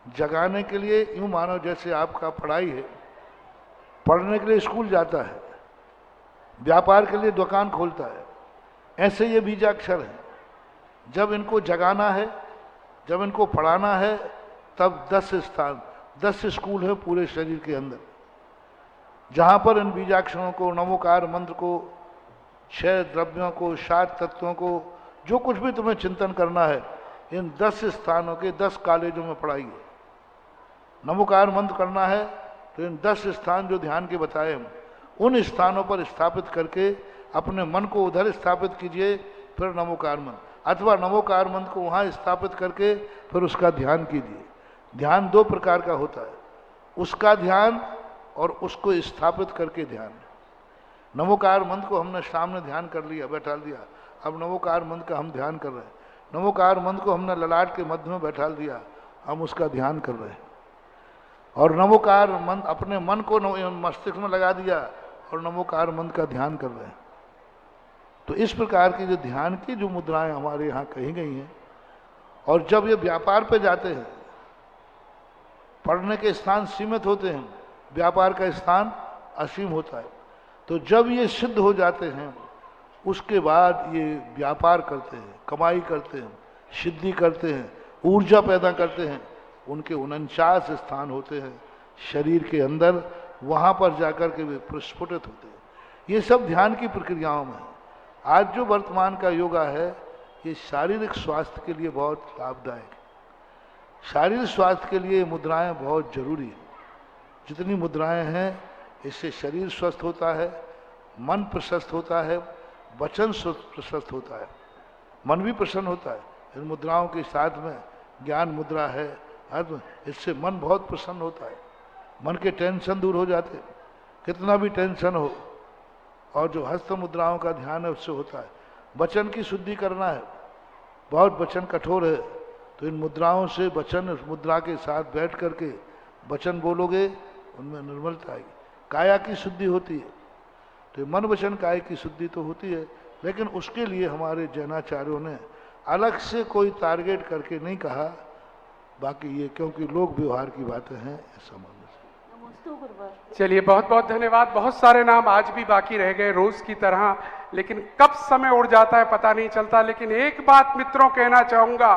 जगाने के लिए। यूं मानो जैसे आपका पढ़ाई है, पढ़ने के लिए स्कूल जाता है, व्यापार के लिए दुकान खोलता है, ऐसे ये बीजाक्षर हैं। जब इनको जगाना है, जब इनको पढ़ाना है, तब 10 स्थान, 10 स्कूल है पूरे शरीर के अंदर, जहां पर इन बीजाक्षरों को, नमोकार मंत्र को, 6 द्रव्यों को, 7 तत्वों को, जो कुछ भी तुम्हें चिंतन करना है, इन 10 स्थानों के 10 कॉलेजों में पढ़ाइए। नमोकार मंत्र करना है तो इन 10 स्थान जो ध्यान के बताए हम, उन स्थानों पर स्थापित करके अपने मन को उधर स्थापित कीजिए, फिर नमोकार मंत्र, अथवा नमोकार मंत्र को वहाँ स्थापित करके फिर उसका ध्यान कीजिए। ध्यान 2 प्रकार का होता है, उसका ध्यान और उसको स्थापित करके ध्यान। नमोकार मंत्र को हमने सामने ध्यान कर लिया, बैठा दिया, अब नमोकार मंत्र का हम ध्यान कर रहे हैं। नमोकार मंत्र को हमने ललाट के मध्य में बैठा दिया, हम उसका ध्यान कर रहे हैं। और नमोकार मंत्र, अपने मन को मस्तिष्क में लगा दिया और नमोकार मंत्र का ध्यान कर रहे हैं। तो इस प्रकार की जो ध्यान की जो मुद्राएं हमारे यहाँ कही गई हैं, और जब ये व्यापार पे जाते हैं, पढ़ने के स्थान सीमित होते हैं, व्यापार का स्थान असीम होता है, तो जब ये सिद्ध हो जाते हैं, उसके बाद ये व्यापार करते हैं, कमाई करते हैं, सिद्धि करते हैं, ऊर्जा पैदा करते हैं। उनके 49 स्थान होते हैं शरीर के अंदर, वहाँ पर जाकर के वे प्रस्फुटित होते हैं। ये सब ध्यान की प्रक्रियाओं में है। आज जो वर्तमान का योगा है, ये शारीरिक स्वास्थ्य के लिए बहुत लाभदायक है। शारीरिक स्वास्थ्य के लिए मुद्राएं बहुत जरूरी है। जितनी मुद्राएं हैं, इससे शरीर स्वस्थ होता है, मन प्रशस्त होता है, वचन प्रशस्त होता है, मन भी प्रसन्न होता है। इन मुद्राओं के साथ में ज्ञान मुद्रा है, इससे मन बहुत प्रसन्न होता है, मन के टेंशन दूर हो जाते हैं, कितना भी टेंशन हो। और जो हस्त मुद्राओं का ध्यान है उससे होता है। वचन की शुद्धि करना है, बहुत वचन कठोर है, तो इन मुद्राओं से वचन, उस मुद्रा के साथ बैठ करके वचन बोलोगे, उनमें निर्मलता आएगी। काया की शुद्धि होती है, तो मन वचन काय की शुद्धि तो होती है, लेकिन उसके लिए हमारे जैनाचार्यों ने अलग से कोई टारगेट करके नहीं कहा। बाकी ये क्योंकि लोक व्यवहार की बातें हैं, ऐसा मान। चलिए, बहुत बहुत धन्यवाद। बहुत सारे नाम आज भी बाकी रह गए रोज की तरह, लेकिन कब समय उड़ जाता है पता नहीं चलता। लेकिन एक बात मित्रों कहना चाहूंगा,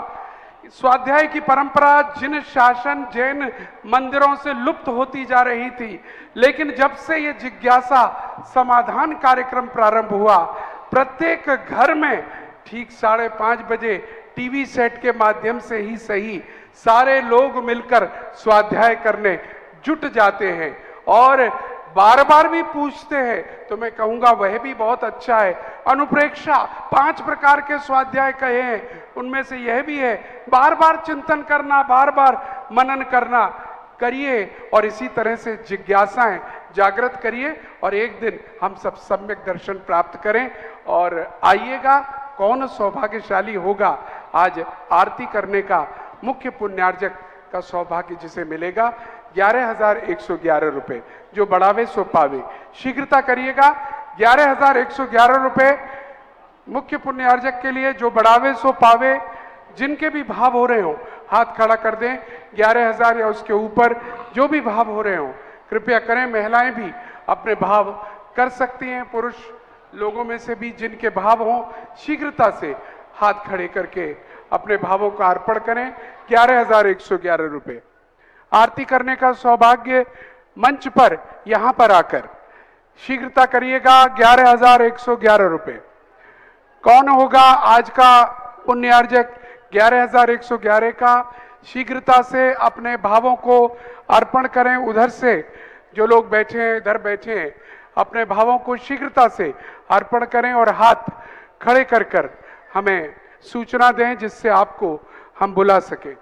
स्वाध्याय की परंपरा जिन शासन जैन मंदिरों से लुप्त होती जा रही थी, लेकिन जब से ये जिज्ञासा समाधान कार्यक्रम प्रारंभ हुआ, प्रत्येक घर में ठीक 5:30 बजे टीवी सेट के माध्यम से ही सही, सारे लोग मिलकर स्वाध्याय करने जुट जाते हैं और बार बार भी पूछते हैं। तो मैं कहूंगा वह भी बहुत अच्छा है। अनुप्रेक्षा 5 प्रकार के स्वाध्याय कहे हैं, उनमें से यह भी है, बार बार चिंतन करना, बार बार मनन करना। करिए और इसी तरह से जिज्ञासाएं जागृत करिए और एक दिन हम सब सम्यक दर्शन प्राप्त करें। और आइएगा, कौन सौभाग्यशाली होगा आज आरती करने का, मुख्य पुण्यार्जक का सौभाग्य जिसे मिलेगा 11,111 रुपए, जो बढ़ावे सो पावे। शीघ्रता करिएगा, 11,111 रुपए मुख्य पुण्यार्जक के लिए, जो बढ़ावे सो पावे। जिनके भी भाव हो रहे हो हाथ खड़ा कर दें, 11,000 या उसके ऊपर जो भी भाव हो रहे हो कृपया करें। महिलाएं भी अपने भाव कर सकती हैं, पुरुष लोगों में से भी जिनके भाव हों शीघ्रता से हाथ खड़े करके अपने भावों का अर्पण करें। 11,111 रुपए आरती करने का सौभाग्य मंच पर यहां पर आकर शीघ्रता करिएगा। 11,111 रुपए। कौन होगा आज का पुण्यार्जक 11,111 का? शीघ्रता से अपने भावों को अर्पण करें। उधर से जो लोग बैठे हैं, इधर बैठे हैं, अपने भावों को शीघ्रता से अर्पण करें और हाथ खड़े कर कर हमें सूचना दें जिससे आपको हम बुला सके।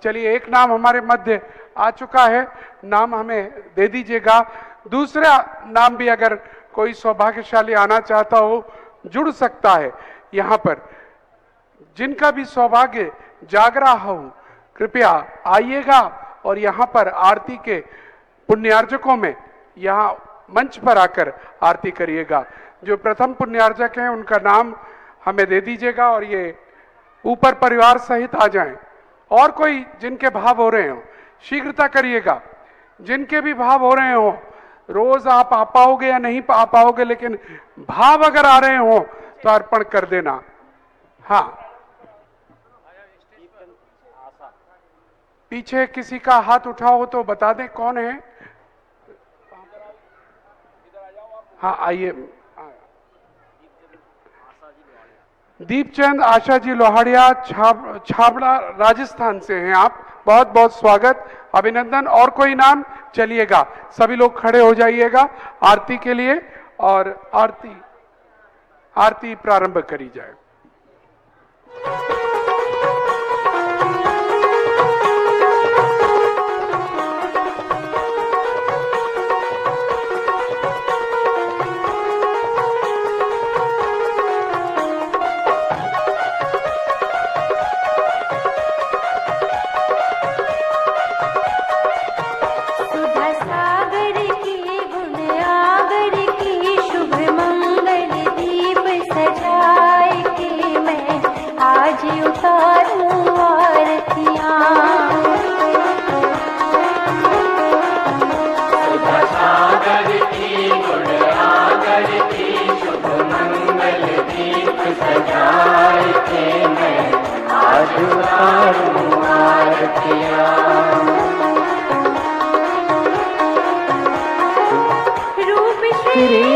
चलिए, एक नाम हमारे मध्य आ चुका है, नाम हमें दे दीजिएगा। दूसरा नाम भी अगर कोई सौभाग्यशाली आना चाहता हो, जुड़ सकता है यहाँ पर। जिनका भी सौभाग्य जाग रहा हो, कृपया आइएगा और यहाँ पर आरती के पुण्यार्जकों में यहाँ मंच पर आकर आरती करिएगा। जो प्रथम पुण्यार्जक हैं उनका नाम हमें दे दीजिएगा और ये ऊपर परिवार सहित आ जाएं। और कोई जिनके भाव हो रहे हो शीघ्रता करिएगा। जिनके भी भाव हो रहे हो, रोज आप आ पाओगे या नहीं आ पाओगे, लेकिन भाव अगर आ रहे हो तो अर्पण कर देना। हाँ, पीछे किसी का हाथ उठा हो तो बता दें कौन है। हाँ, आइए। दीपचंद आशा जी लोहाड़िया, छाबड़ा राजस्थान से हैं आप। बहुत बहुत स्वागत, अभिनंदन। और कोई नाम? चलिएगा, सभी लोग खड़े हो जाइएगा आरती के लिए और आरती प्रारंभ करी जाए।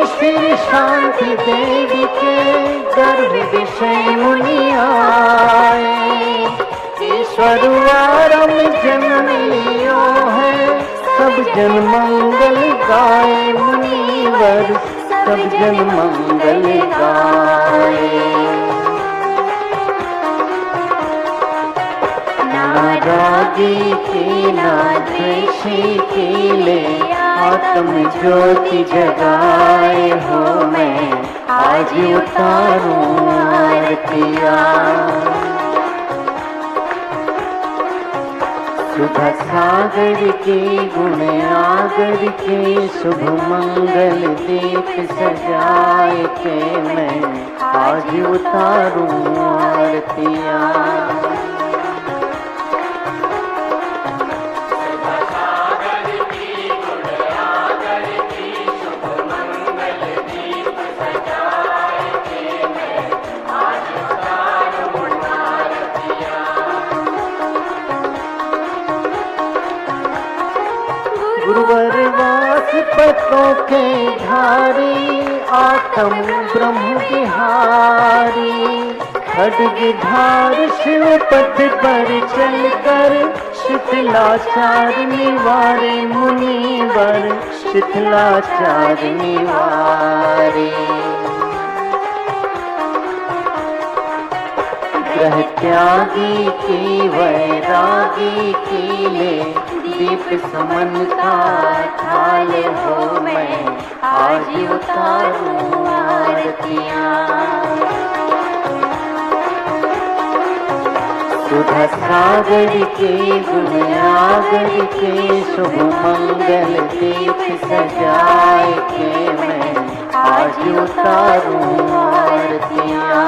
श्री शांति देवी के गर्भ विषय मुनि आए। ईश्वर वारम जन्म लियो है, सब जन मंगल गाए। मुनिवर सब जन मंगल गाए। ना रागी की ना द्वेषी की ले, आत्म ज्योति जगाए हो मैं आज उतारूं आरतियाँ। सुधा सागर के गुण आगर के, शुभ मंगल दीप सजाए के मैं आज उतारूं आरतियाँ। गुरुवरवास पतों के धारी, आत्म ब्रह्म बिहारी। खड्ग धार शिव पथ पर चलकर, शीतलाचार निवारे मुनिवर शीतलाचार निवारे। ग्रह त्यागी की वैरागी की ले, दीप समन्ता थाल हो मैं आज उतारूं आरतियाँ। सुधा सागर के गुण आगर के, शुभ मंगल दीप सजाए के मैं आज उतारूं आरतियाँ।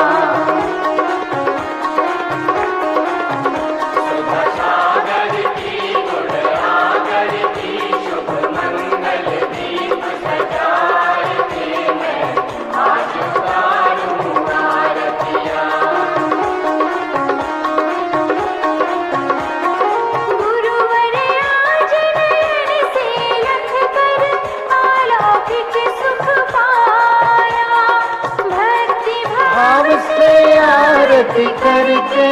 करके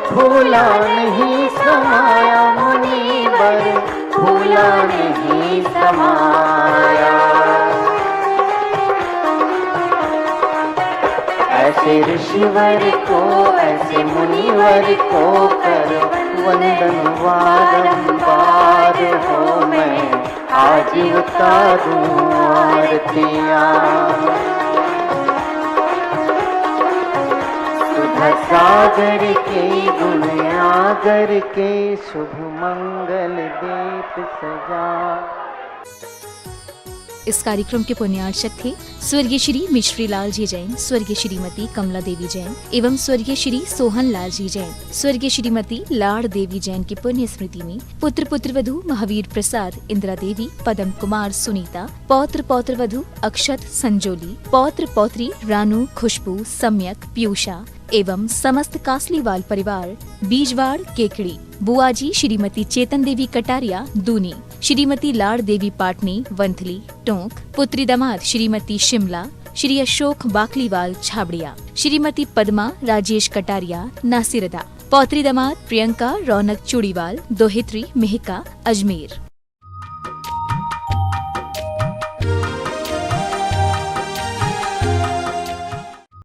भूला नहीं समाया मुनिवर, भूला नहीं समाया। ऐसे ऋषिवर को ऐसे मुनिवर को कर वंदन बारंबार हो मैं आज उतारूं आरतियाँ। सागर के गुण आगर के शुभ मंगल दीप सजा। इस कार्यक्रम के पुण्यार्चक थे स्वर्गीय श्री मिश्री लाल जी जैन, स्वर्गीय श्रीमती कमला देवी जैन एवं स्वर्गीय श्री सोहन लाल जी जैन। स्वर्गीय श्रीमती लाड़ देवी जैन की पुण्य स्मृति में पुत्र पुत्रवधु महावीर प्रसाद, इंदिरा देवी, पदम कुमार, सुनीता, पौत्र पौत्रवधु अक्षत संजोली, पौत्र पौत्री रानू, खुशबू, सम्यक, पीयूषा एवं समस्त कासलीवाल परिवार, बीजवाड़, केकड़ी, बुआजी श्रीमती चेतन देवी कटारिया, दूनी, श्रीमती लाड़ देवी पाटनी, वंथली, टोंक, पुत्री दामाद श्रीमती शिमला, श्री अशोक बाकलीवाल, छाबड़िया, श्रीमती पद्मा राजेश कटारिया, नासिरदा, पौत्री दामाद प्रियंका रौनक चूड़ीवाल, दोहित्री, मेहका, अजमेर।